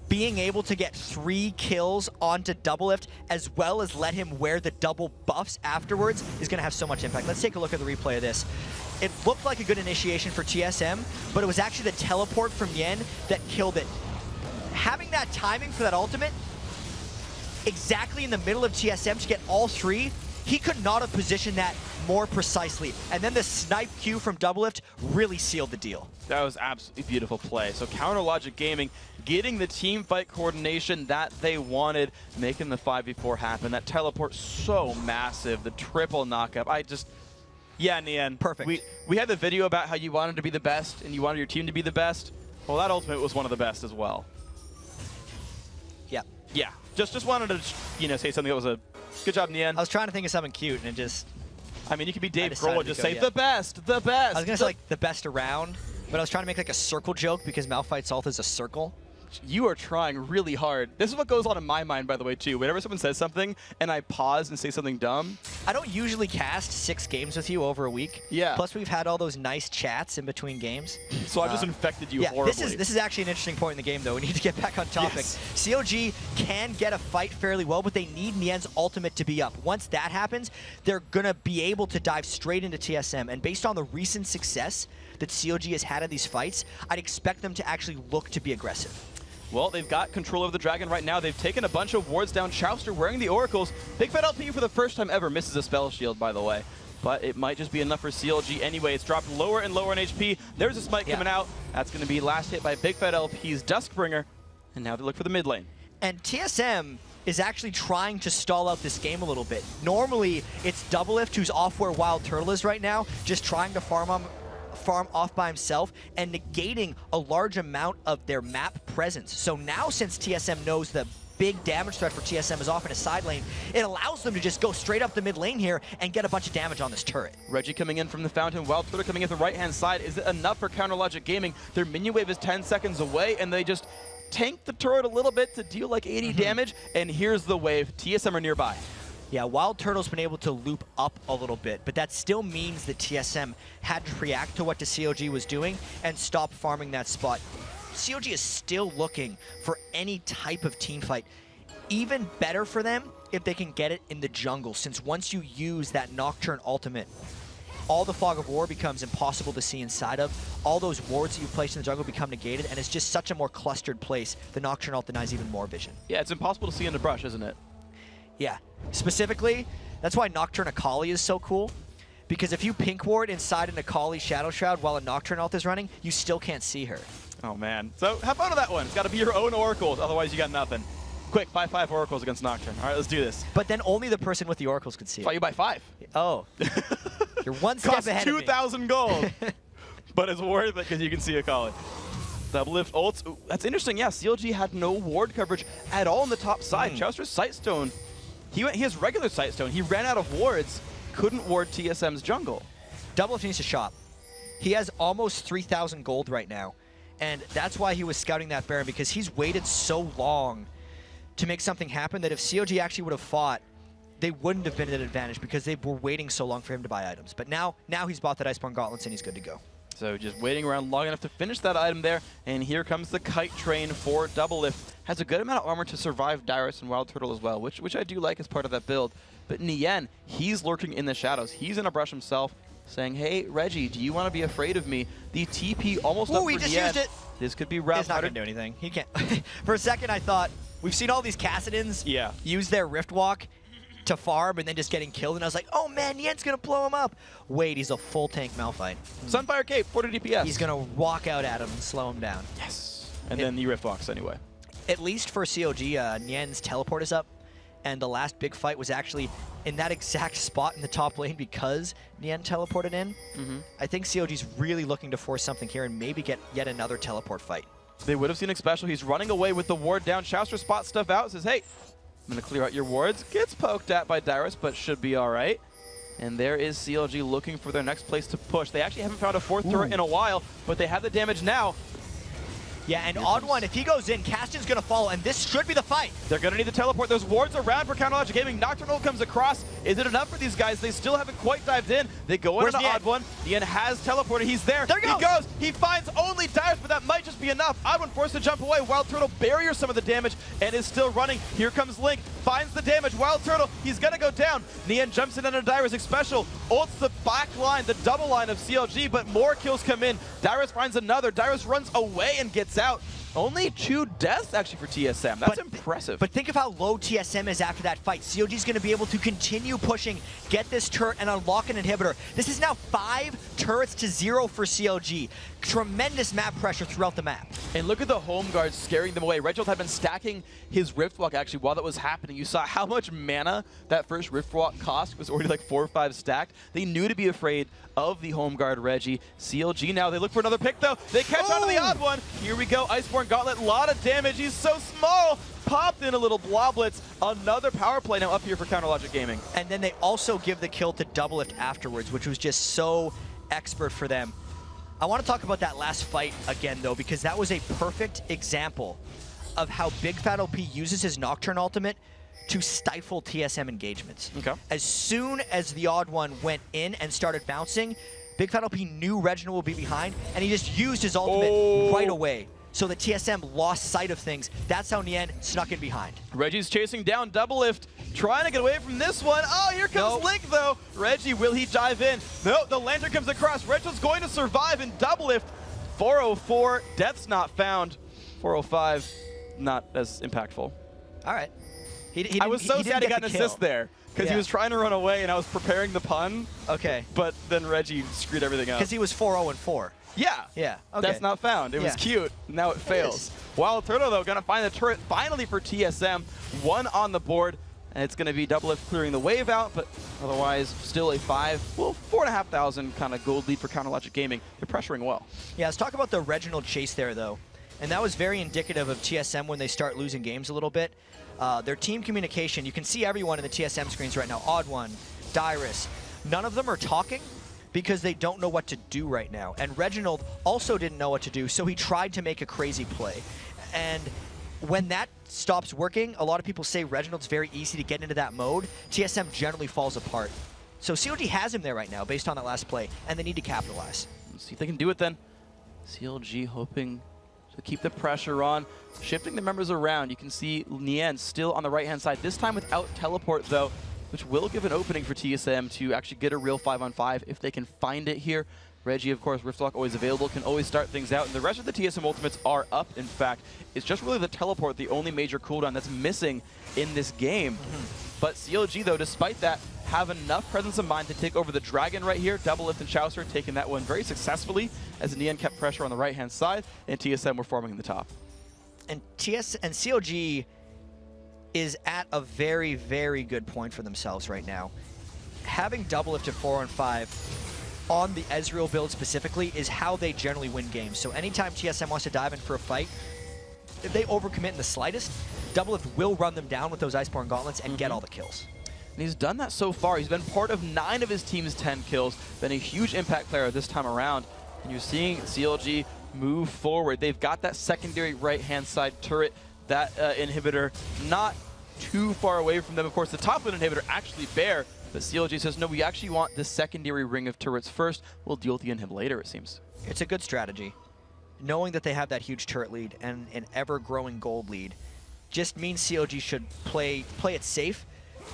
Being able to get 3 kills onto Doublelift, as well as let him wear the double buffs afterwards, is going to have so much impact. Let's take a look at the replay of this. It looked like a good initiation for TSM, but it was actually the teleport from Yen that killed it. Having that timing for that ultimate, exactly in the middle of TSM to get all 3, he could not have positioned that more precisely. And then the snipe Q from Doublelift really sealed the deal. That was absolutely beautiful play. So Counterlogic Gaming getting the team fight coordination that they wanted, making the 5v4 happen. That teleport so massive, the triple knockup. Yeah, Nian. Perfect. We had the video about how you wanted to be the best and you wanted your team to be the best. Well, that ultimate was one of the best as well. Yeah. Yeah. Just wanted to, say something that was a good job, Nian. I was trying to think of something cute, and it just... I mean, you could be Dave decided Grohl and to just go, say, yeah. the best, the best. I was going to say, like, the best around, but I was trying to make, like, a circle joke because Malphite Salt is a circle. You are trying really hard. This is what goes on in my mind, by the way, too. Whenever someone says something and I pause and say something dumb. I don't usually cast 6 games with you over a week. Yeah. Plus, we've had all those nice chats in between games. So I've just infected you horribly. This is actually an interesting point in the game, though. We need to get back on topic. Yes. CLG can get a fight fairly well, but they need Nian's ultimate to be up. Once that happens, they're going to be able to dive straight into TSM. And based on the recent success that CLG has had in these fights, I'd expect them to actually look to be aggressive. Well, they've got control of the dragon right now. They've taken a bunch of wards down. Chowster wearing the oracles. Big Fat LP for the first time ever misses a spell shield, by the way. But it might just be enough for CLG anyway. It's dropped lower and lower in HP. There's a smite coming out. That's going to be last hit by Big Fat LP's Duskbringer. And now they look for the mid lane. And TSM is actually trying to stall out this game a little bit. Normally, it's Doublelift who's off where Wild Turtle is right now, just trying to farm off by himself and negating a large amount of their map presence. So now, since TSM knows the big damage threat for TSM is off in a side lane, it allows them to just go straight up the mid lane here and get a bunch of damage on this turret. Reggie coming in from the fountain, Wild Turtle coming in the right-hand side. Is it enough for Counterlogic Gaming? Their minion wave is 10 seconds away, and they just tank the turret a little bit to deal like 80 damage, and here's the wave. TSM are nearby. Yeah, Wild Turtle's been able to loop up a little bit, but that still means that TSM had to react to what the CLG was doing and stop farming that spot. CLG is still looking for any type of team fight. Even better for them if they can get it in the jungle, since once you use that Nocturne ultimate, all the fog of war becomes impossible to see inside of. All those wards that you've placed in the jungle become negated, and it's just such a more clustered place. The Nocturne ult denies even more vision. Yeah, it's impossible to see in the brush, isn't it? Yeah. Specifically, that's why Nocturne Akali is so cool. Because if you pink ward inside an Akali Shadow Shroud while a Nocturne ult is running, you still can't see her. Oh, man. So have fun with that one. It's got to be your own oracles, otherwise you got nothing. Quick, buy 5 oracles against Nocturne. All right, let's do this. But then only the person with the oracles could see it. Why you buy 5? Oh. You're one step ahead of me. Costs 2,000 gold. But it's worth it because you can see Akali. Double lift ults. Ooh, that's interesting. Yeah, CLG had no ward coverage at all on the top side. Chaustra's Sightstone, he has regular Sightstone. He ran out of wards, couldn't ward TSM's jungle. Double needs to shop. He has almost 3,000 gold right now. And that's why he was scouting that Baron, because he's waited so long to make something happen that if CLG actually would have fought, they wouldn't have been at an advantage because they were waiting so long for him to buy items. But now he's bought that Iceborne Gauntlets and he's good to go. So just waiting around long enough to finish that item there, and here comes the Kite Train for Double Lift. Has a good amount of armor to survive Dyrus and Wild Turtle as well, which I do like as part of that build. But Nien, he's lurking in the shadows. He's in a brush himself, saying, hey, Reggie, do you want to be afraid of me? The TP almost up for he just Nien. used it. This could be rough. He's not going to do anything. He can't. For a second, I thought, we've seen all these Kassadins use their Rift Walk to farm and then just getting killed, and I was like, oh man, Nien's going to blow him up. Wait, he's a full tank Malphite. Sunfire Cape, 40 DPS. He's going to walk out at him and slow him down. Yes. And then the Rift Walks anyway. At least for CLG, Nien's teleport is up, and the last big fight was actually in that exact spot in the top lane because Nien teleported in. I think CLG's really looking to force something here and maybe get yet another teleport fight. They would have seen a special. He's running away with the ward down. Shaustra spots stuff out, says, hey, I'm going to clear out your wards. Gets poked at by Dyrus, but should be all right. And there is CLG looking for their next place to push. They actually haven't found a 4th turret in a while, but they have the damage now. Yeah, and Odd One, if he goes in, Caston's going to follow, and this should be the fight. They're going to need to teleport. There's wards around for Counterlogic Gaming. Nocturnal comes across. Is it enough for these guys? They still haven't quite dived in. They go in on Odd One. Nien has teleported. He's there. There he goes. He finds only Dyrus, but that might just be enough. Odd One forced to jump away. Wild Turtle barriers some of the damage and is still running. Here comes Link. Finds the damage. Wild Turtle, he's going to go down. Nien jumps in under Dyrus. Special ults the back line, the double line of CLG, but more kills come in. Dyrus finds another. Dyrus runs away and gets out. Only 2 deaths actually for TSM. That's impressive. But think of how low TSM is after that fight. CLG's going to be able to continue pushing, get this turret, and unlock an inhibitor. This is now 5 turrets to 0 for CLG. Tremendous map pressure throughout the map. And look at the home guards scaring them away. Reginald had been stacking his Riftwalk actually while that was happening. You saw how much mana that first Riftwalk cost. It was already like 4 or 5 stacked. They knew to be afraid of the home guard Reggie. CLG now, they look for another pick though. They catch onto the Odd One. Here we go, Iceborne Gauntlet, a lot of damage. He's so small. Popped in a little Bloblets. Another power play now up here for Counterlogic Gaming. And then they also give the kill to Double Lift afterwards, which was just so expert for them. I want to talk about that last fight again though, because that was a perfect example of how Big Fat OP uses his Nocturne ultimate to stifle TSM engagements. Okay. As soon as the Odd One went in and started bouncing, Big Fat OP knew Reginald would be behind, and he just used his ultimate right away. So the TSM lost sight of things. That's how Nien snuck in behind. Reggie's chasing down Double Lift, trying to get away from this one. Oh, here comes Link though. Reggie, will he dive in? No, the Lantern comes across. Reginald's going to survive in Double Lift. 404, death's not found. 405, not as impactful. All right. I was so sad he got an assist there because he was trying to run away and I was preparing the pun. Okay. But then Reggie screwed everything up. Because he was 4-0-4. Yeah. Yeah. Okay. That's not found. It was cute. Now it fails. Wild Turtle, though, going to find the turret finally for TSM. 1 on the board. And it's going to be Double Lift clearing the wave out, but otherwise still a 4,500 kind of gold lead for Counterlogic Gaming. They're pressuring well. Yeah, let's talk about the Reginald chase there, though. And that was very indicative of TSM when they start losing games a little bit. Their team communication, you can see everyone in the TSM screens right now. Odd One, Dyrus, none of them are talking because they don't know what to do right now. And Reginald also didn't know what to do, so he tried to make a crazy play. And when that stops working, a lot of people say Reginald's very easy to get into that mode. TSM generally falls apart. So CLG has him there right now based on that last play, and they need to capitalize. Let's see if they can do it then. CLG hoping to keep the pressure on, shifting the members around. You can see Nien still on the right-hand side, this time without teleport, though. which will give an opening for TSM to actually get a real 5-on-5 if they can find it here. Reggie, of course, Riftlock always available, can always start things out, and the rest of the TSM ultimates are up, in fact. It's just really the teleport, the only major cooldown that's missing in this game. But CLG, though, despite that, have enough presence of mind to take over the Dragon right here. Double Lift and Chaucer taking that one very successfully as Neon kept pressure on the right-hand side, and TSM were forming the top. And CLG is at a very, very good point for themselves right now. Having Double Lift at 4-on-5 on the Ezreal build specifically is how they generally win games. So anytime TSM wants to dive in for a fight, if they overcommit in the slightest, Double Lift will run them down with those Iceborne Gauntlets and get all the kills. And he's done that so far. He's been part of 9 of his team's 10 kills, been a huge impact player this time around. And you're seeing CLG move forward. They've got that secondary right-hand side turret, that inhibitor not too far away from them. Of course, the top lane inhibitor actually bare, but CLG says, no, we actually want the secondary ring of turrets first. We'll deal with the inhib later, it seems. It's a good strategy. Knowing that they have that huge turret lead and an ever-growing gold lead just means CLG should play it safe,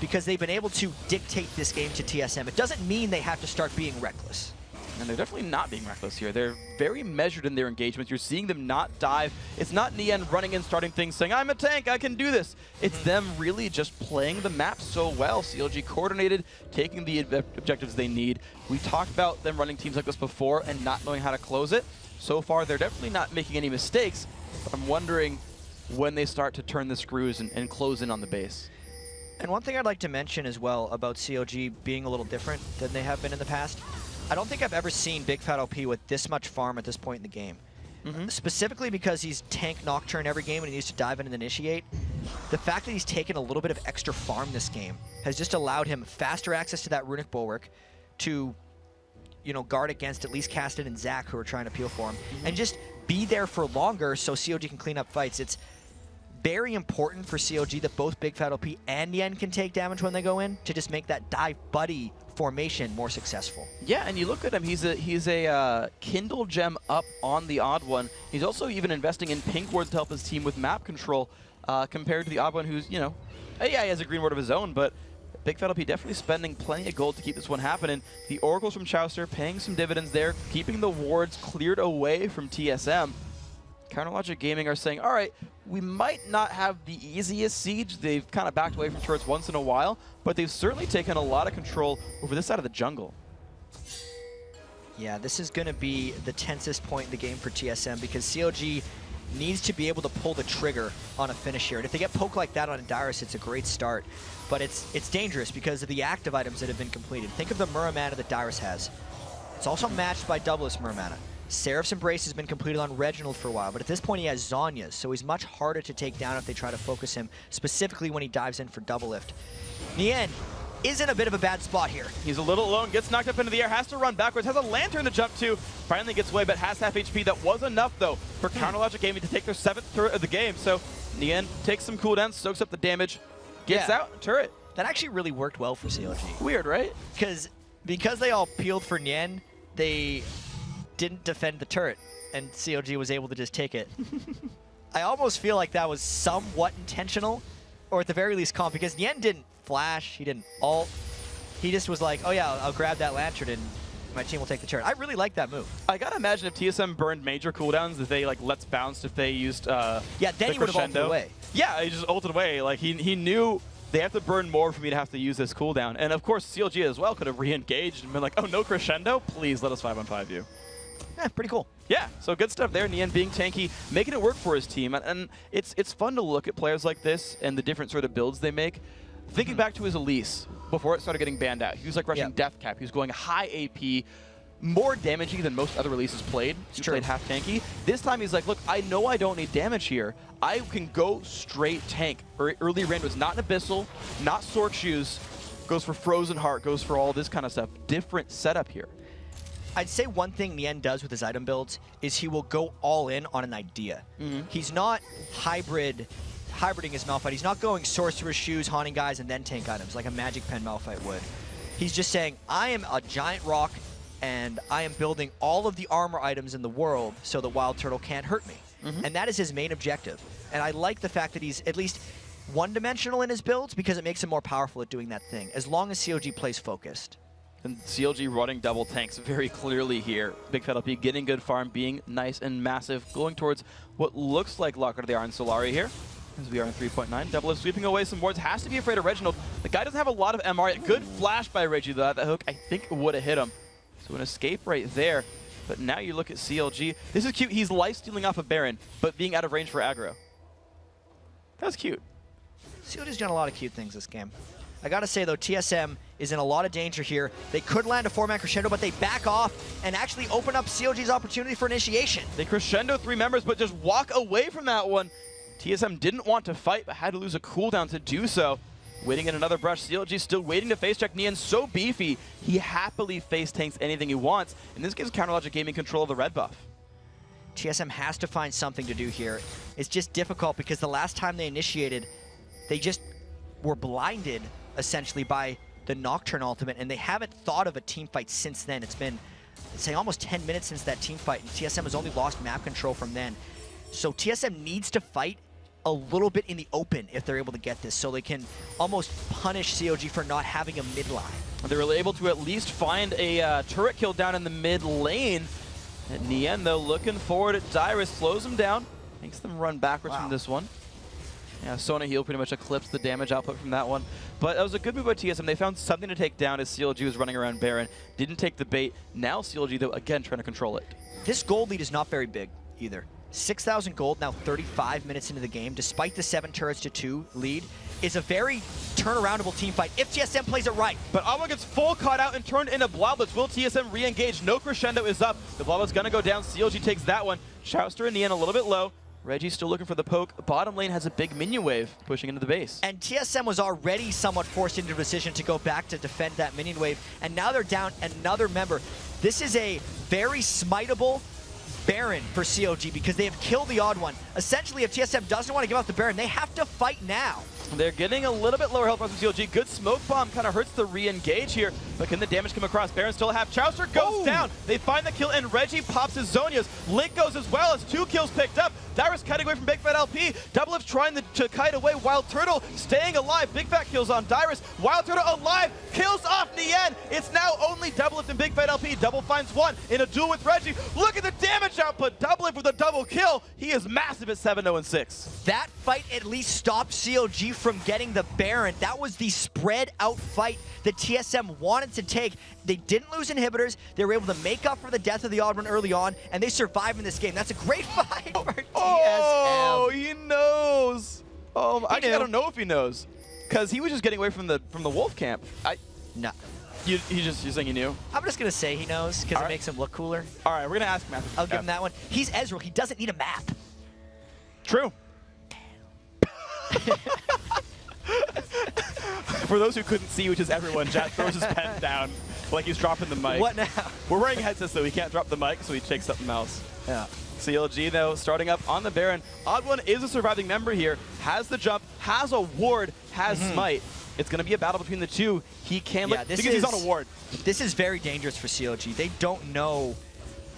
because they've been able to dictate this game to TSM. It doesn't mean they have to start being reckless. And they're definitely not being reckless here. They're very measured in their engagements. You're seeing them not dive. It's not Neon running in, starting things, saying, I'm a tank, I can do this. It's them really just playing the map so well. CLG coordinated, taking the objectives they need. We talked about them running teams like this before and not knowing how to close it. So far, they're definitely not making any mistakes, but I'm wondering when they start to turn the screws and close in on the base. And one thing I'd like to mention as well about CLG being a little different than they have been in the past, I don't think I've ever seen Big Fat OP with this much farm at this point in the game. Specifically because he's tank Nocturne every game and he needs to dive in and initiate. The fact that he's taken a little bit of extra farm this game has just allowed him faster access to that Runic Bulwark to, you know, guard against at least Caston and Zach, who are trying to peel for him, and just be there for longer so CLG can clean up fights. It's very important for CLG that both Big Fat OP and Yen can take damage when they go in to just make that dive buddy formation more successful. Yeah, and you look at him, he's a Kindle gem up on the Odd One. He's also even investing in pink wards to help his team with map control compared to the Odd One, who's, you know, yeah, he has a green ward of his own, but Big Fat OP definitely spending plenty of gold to keep this one happening. The Oracles from Chaucer paying some dividends there, keeping the wards cleared away from TSM. Counterlogic Gaming are saying, all right, we might not have the easiest siege. They've kind of backed away from turrets once in a while, but they've certainly taken a lot of control over this side of the jungle. Yeah, this is going to be the tensest point in the game for TSM because CLG needs to be able to pull the trigger on a finish here. And if they get poked like that on a Dyrus, it's a great start. But it's dangerous because of the active items that have been completed. Think of the Muramana that Dyrus has. It's also matched by Doubleless Muramana. Seraph's Embrace has been completed on Reginald for a while, but at this point he has Zhonya's, so he's much harder to take down if they try to focus him, specifically when he dives in for Double Lift. Nien is in a bit of a bad spot here. He's a little alone, gets knocked up into the air, has to run backwards, has a Lantern to jump to, finally gets away, but has half HP. That was enough, though, for Counterlogic Gaming to take their 7th turret of the game. So Nien takes some cooldowns, soaks up the damage, gets out, turret. That actually really worked well for CLG. Weird, right? Because they all peeled for Nien, they didn't defend the turret, and CLG was able to just take it. I almost feel like that was somewhat intentional, or at the very least comp, because Nien didn't flash, he didn't ult. He just was like, oh yeah, I'll grab that Lantern and my team will take the turret. I really like that move. I gotta imagine if TSM burned major cooldowns, that they like let's bounce if they used yeah, then he would have ulted away. Yeah, he just ulted away. Like he knew they have to burn more for me to have to use this cooldown. And of course CLG as well could have re-engaged and been like, oh no crescendo, please let us 5-on-5 you. Yeah, pretty cool. Yeah, so good stuff there. Nien being tanky, making it work for his team. And it's fun to look at players like this and the different sort of builds they make. Thinking back to his Elise, before it started getting banned out, he was like rushing Death Cap. He was going high AP, more damaging than most other releases played. He played half tanky. This time he's like, look, I know I don't need damage here. I can go straight tank. Early Rain was not an Abyssal, not Sork Shoes, goes for Frozen Heart, goes for all this kind of stuff. Different setup here. I'd say one thing Nien does with his item builds is he will go all in on an idea. He's not hybriding his Malphite. He's not going Sorcerer's Shoes, Haunting Guys, and then tank items like a Magic Pen Malphite would. He's just saying, I am a giant rock, and I am building all of the armor items in the world so the Wild Turtle can't hurt me. And that is his main objective. And I like the fact that he's at least one-dimensional in his builds because it makes him more powerful at doing that thing, as long as CLG plays focused. And CLG running double tanks very clearly here. Big Fat LP getting good farm, being nice and massive, going towards what looks like Locker they are in Solari here. As we are in 3.9. Double is sweeping away some wards. Has to be afraid of Reginald. The guy doesn't have a lot of MR. Good flash by Reggie, though. That hook, I think, would have hit him. So an escape right there. But now you look at CLG. This is cute. He's life-stealing off of Baron, but being out of range for aggro. That's cute. CLG's done a lot of cute things this game. I gotta say, though, TSM is in a lot of danger here. They could land a 4-man crescendo, but they back off and actually open up CLG's opportunity for initiation. They crescendo 3 members, but just walk away from that one. TSM didn't want to fight, but had to lose a cooldown to do so. Waiting in another brush. CLG still waiting to face check. Nian so beefy, he happily face tanks anything he wants. And this gives Counterlogic Gaming control of the red buff. TSM has to find something to do here. It's just difficult because the last time they initiated, they just were blinded, essentially, by the Nocturne ultimate, and they haven't thought of a team fight since then. It's been, I'd say, almost 10 minutes since that team fight, and TSM has only lost map control from then. So TSM needs to fight a little bit in the open if they're able to get this, so they can almost punish CLG for not having a mid line. They were able to at least find a turret kill down in the mid lane. And Nian, though, looking forward at Dyrus, slows him down, makes them run backwards from this one. Yeah, Sona Heal pretty much eclipsed the damage output from that one. But that was a good move by TSM. They found something to take down as CLG was running around Baron. Didn't take the bait. Now CLG, though, again, trying to control it. This gold lead is not very big either. 6,000 gold now 35 minutes into the game, despite the 7 turrets to 2 lead, is a very turnaroundable team fight if TSM plays it right. But Awa gets full caught out and turned into Blaublitz. Will TSM re-engage? No crescendo is up. The Blaublitz gonna go down. CLG takes that one. Chouster and Nian a little bit low. Reggie's still looking for the poke. Bottom lane has a big minion wave pushing into the base. And TSM was already somewhat forced into a decision to go back to defend that minion wave, and now they're down another member. This is a very smiteable Baron for CLG because they have killed the odd one. Essentially, if TSM doesn't want to give up the Baron, they have to fight now. They're getting a little bit lower health from CLG. Good smoke bomb kind of hurts the re-engage here, but can the damage come across? Baron still have. Chouster goes down. They find the kill, and Reggie pops his Zonias. Link goes as well as 2 kills picked up. Dyrus cutting away from Big Fat LP. Doublelift trying to kite away. Wild Turtle staying alive. Big Fat kills on Dyrus. Wild Turtle alive. Kills off Nian. It's now only Doublelift and Big Fat LP. Double finds 1 in a duel with Reggie. Look at the damage output. Doublelift with a double kill. He is massive at 7-0-6. That fight at least stopped CLG from getting the Baron. That was the spread out fight that TSM wanted to take. They didn't lose inhibitors. They were able to make up for the death of the odd one early on, and they survived in this game. That's a great fight for TSM. Oh, he knows. I don't know if he knows, because he was just getting away from the wolf camp. No. You're saying he knew? I'm just going to say he knows, because it makes him look cooler. All right, we're going to ask him after. I'll give him that one. He's Ezreal. He doesn't need a map. True. For those who couldn't see, which is everyone, Jack throws his pen down like he's dropping the mic. What now? We're wearing headsets, so he can't drop the mic, so he takes something else. Yeah. CLG, though, starting up on the Baron. Odd One is a surviving member here, has the jump, has a ward, has smite. It's going to be a battle between the two. He can look because he's on a ward. This is very dangerous for CLG. They don't know.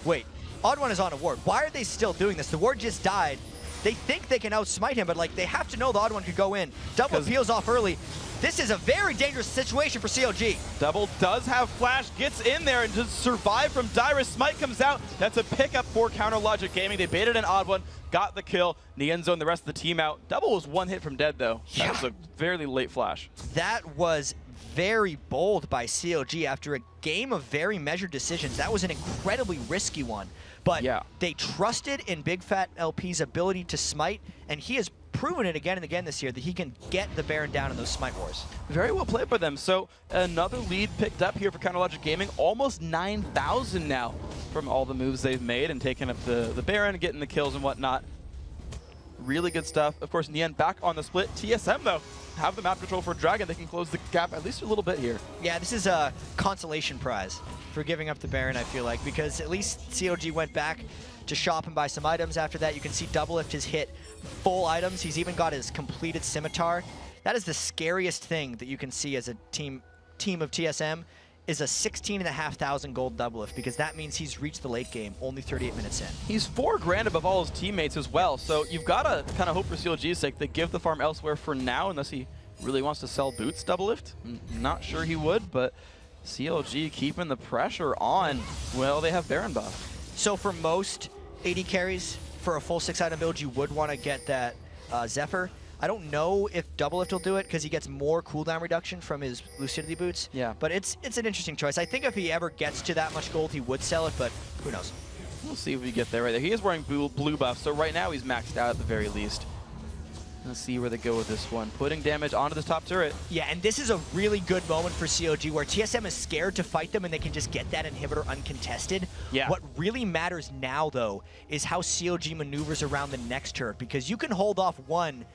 Wait, Odd One is on a ward. Why are they still doing this? The ward just died. They think they can outsmite him, but like they have to know the Odd One could go in. Double peels off early. This is a very dangerous situation for CLG. Double does have flash, gets in there and just survive from Dyrus. Smite comes out. That's a pickup for Counterlogic Gaming. They baited an Odd One, got the kill. Nian zone the rest of the team out. Double was 1 hit from dead, though. That was a very late flash. That was very bold by CLG after a game of very measured decisions. That was an incredibly risky one. But they trusted in Big Fat LP's ability to smite, and he has proven it again and again this year that he can get the Baron down in those smite wars. Very well played by them. So another lead picked up here for Counterlogic Gaming. Almost 9,000 now from all the moves they've made and taking up the Baron, getting the kills and whatnot. Really good stuff. Of course, Nian back on the split. TSM, though, have the map control for Dragon. They can close the gap at least a little bit here. Yeah, this is a consolation prize for giving up the Baron, I feel like, because at least CLG went back to shop and buy some items. After that, you can see Doublelift has hit full items. He's even got his completed scimitar. That is the scariest thing that you can see as a team of TSM, is a 16,500 gold doublelift, because that means he's reached the late game only 38 minutes in. He's $4,000 above all his teammates as well, so you've got to kind of hope for CLG's sake they give the farm elsewhere for now, unless he really wants to sell boots doublelift. Not sure he would, but CLG keeping the pressure on. Well, they have Baron buff. So for most AD carries, for a full 6-item build, you would want to get that Zephyr. I don't know if doublelift will do it because he gets more cooldown reduction from his lucidity boots. Yeah. But it's an interesting choice. I think if he ever gets to that much gold, he would sell it, but who knows? We'll see if we get there right there. He is wearing blue buff, so right now he's maxed out at the very least. Let's see where they go with this one. Putting damage onto this top turret. Yeah, and this is a really good moment for CLG where TSM is scared to fight them and they can just get that inhibitor uncontested. Yeah. What really matters now, though, is how CLG maneuvers around the next turret, because you can hold off one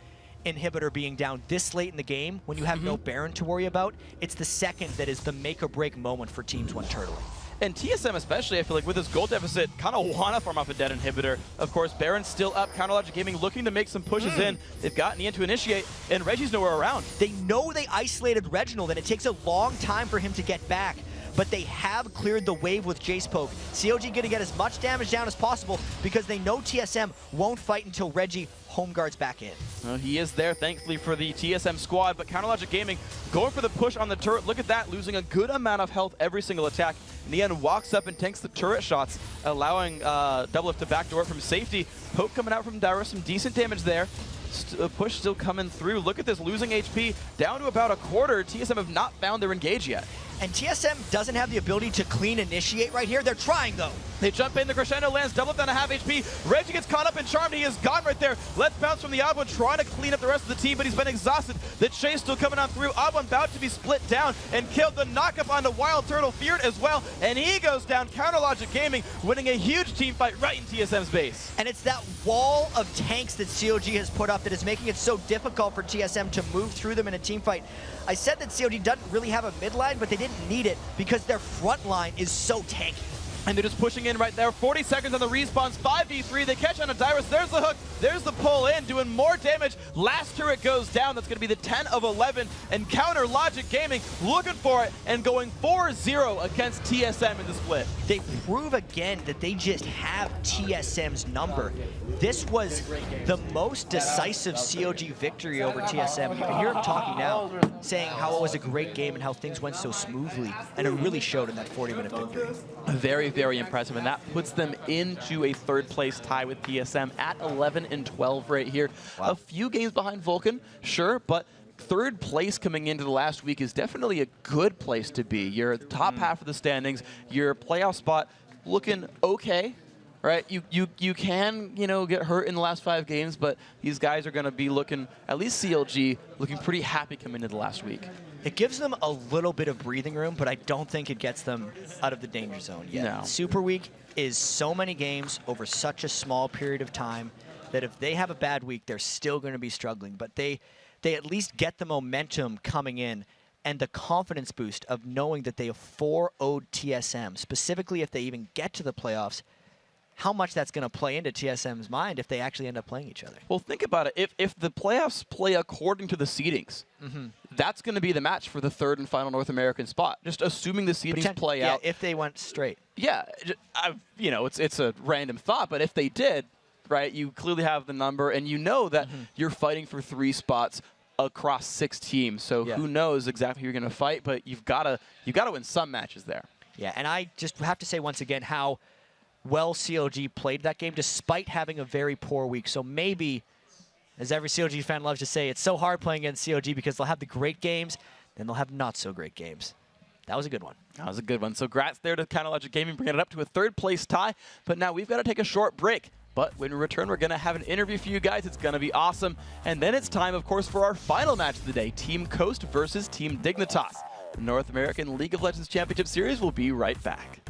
inhibitor being down this late in the game when you have no Baron to worry about. It's the second that is the make or break moment for teams when turtling. And TSM especially, I feel like with his gold deficit, kind of want to farm off a dead inhibitor. Of course, Baron's still up. Counterlogic Gaming looking to make some pushes in. They've got Nian to initiate, and Reggie's nowhere around. They know they isolated Reginald, and it takes a long time for him to get back. But they have cleared the wave with Jace Poke. CLG going to get as much damage down as possible because they know TSM won't fight until Reggie home guards back in. Well, he is there, thankfully, for the TSM squad, but Counterlogic Gaming going for the push on the turret. Look at that, losing a good amount of health every single attack. Nian walks up and tanks the turret shots, allowing doublelift to backdoor from safety. Poke coming out from Dairo, some decent damage there. Push still coming through. Look at this, losing HP down to about a quarter. TSM have not found their engage yet. And TSM doesn't have the ability to clean initiate right here. They're trying, though. They jump in, the crescendo lands, double down to half HP. Reggie gets caught up and charmed. He is gone right there. Let's bounce from the Odd trying to clean up the rest of the team, but he's been exhausted. The chase still coming on through. Odd about to be split down and killed. The knockup onto Wild Turtle, feared as well, and he goes down. Counterlogic Gaming winning a huge team fight right in TSM's base. And it's that wall of tanks that CLG has put up that is making it so difficult for TSM to move through them in a team fight. I said that CLG doesn't really have a mid line, but they didn't need it because their front line is so tanky. And they're just pushing in right there. 40 seconds on the respawns. 5v3. They catch on a Dyrus. There's the hook. There's the pull in, doing more damage. Last turret goes down. That's going to be the 10 of 11. And Counterlogic Gaming looking for it and going 4-0 against TSM in the split. They prove again that they just have TSM's number. This was the most decisive CLG victory over TSM. You can hear him talking now, saying how it was a great game and how things went so smoothly. And it really showed in that 40-minute victory. Very, very impressive, and that puts them into a third-place tie with TSM at 11-12 right here. Wow. A few games behind Vulcan, sure, but third place coming into the last week is definitely a good place to be. You're at the top half of the standings. Your playoff spot looking okay. Right, you can, you know, get hurt in the last 5 games, but these guys are going to be looking, at least CLG, looking pretty happy coming into the last week. It gives them a little bit of breathing room, but I don't think it gets them out of the danger zone yet. No. Super Week is so many games over such a small period of time that if they have a bad week, they're still going to be struggling. But they at least get the momentum coming in and the confidence boost of knowing that they have 4-0'd TSM, specifically if they even get to the playoffs. How much that's going to play into TSM's mind if they actually end up playing each other. Well, think about it. If the playoffs play according to the seedings, that's going to be the match for the third and final North American spot. Just assuming the seedings play out. Yeah, if they went straight. Yeah, you know, it's a random thought, but if they did, right, you clearly have the number, and you know that you're fighting for 3 spots across 6 teams. So who knows exactly who you're going to fight, but you've got to win some matches there. Yeah, and I just have to say once again how well CLG played that game despite having a very poor week. So maybe, as every CLG fan loves to say, it's so hard playing against CLG because they'll have the great games, then they'll have not so great games. That was a good one. That was a good one. So grats there to Counterlogic Gaming, bringing it up to a third-place tie. But now we've got to take a short break. But when we return, we're going to have an interview for you guys. It's going to be awesome. And then it's time, of course, for our final match of the day, Team Coast versus Team Dignitas. The North American League of Legends Championship Series will be right back.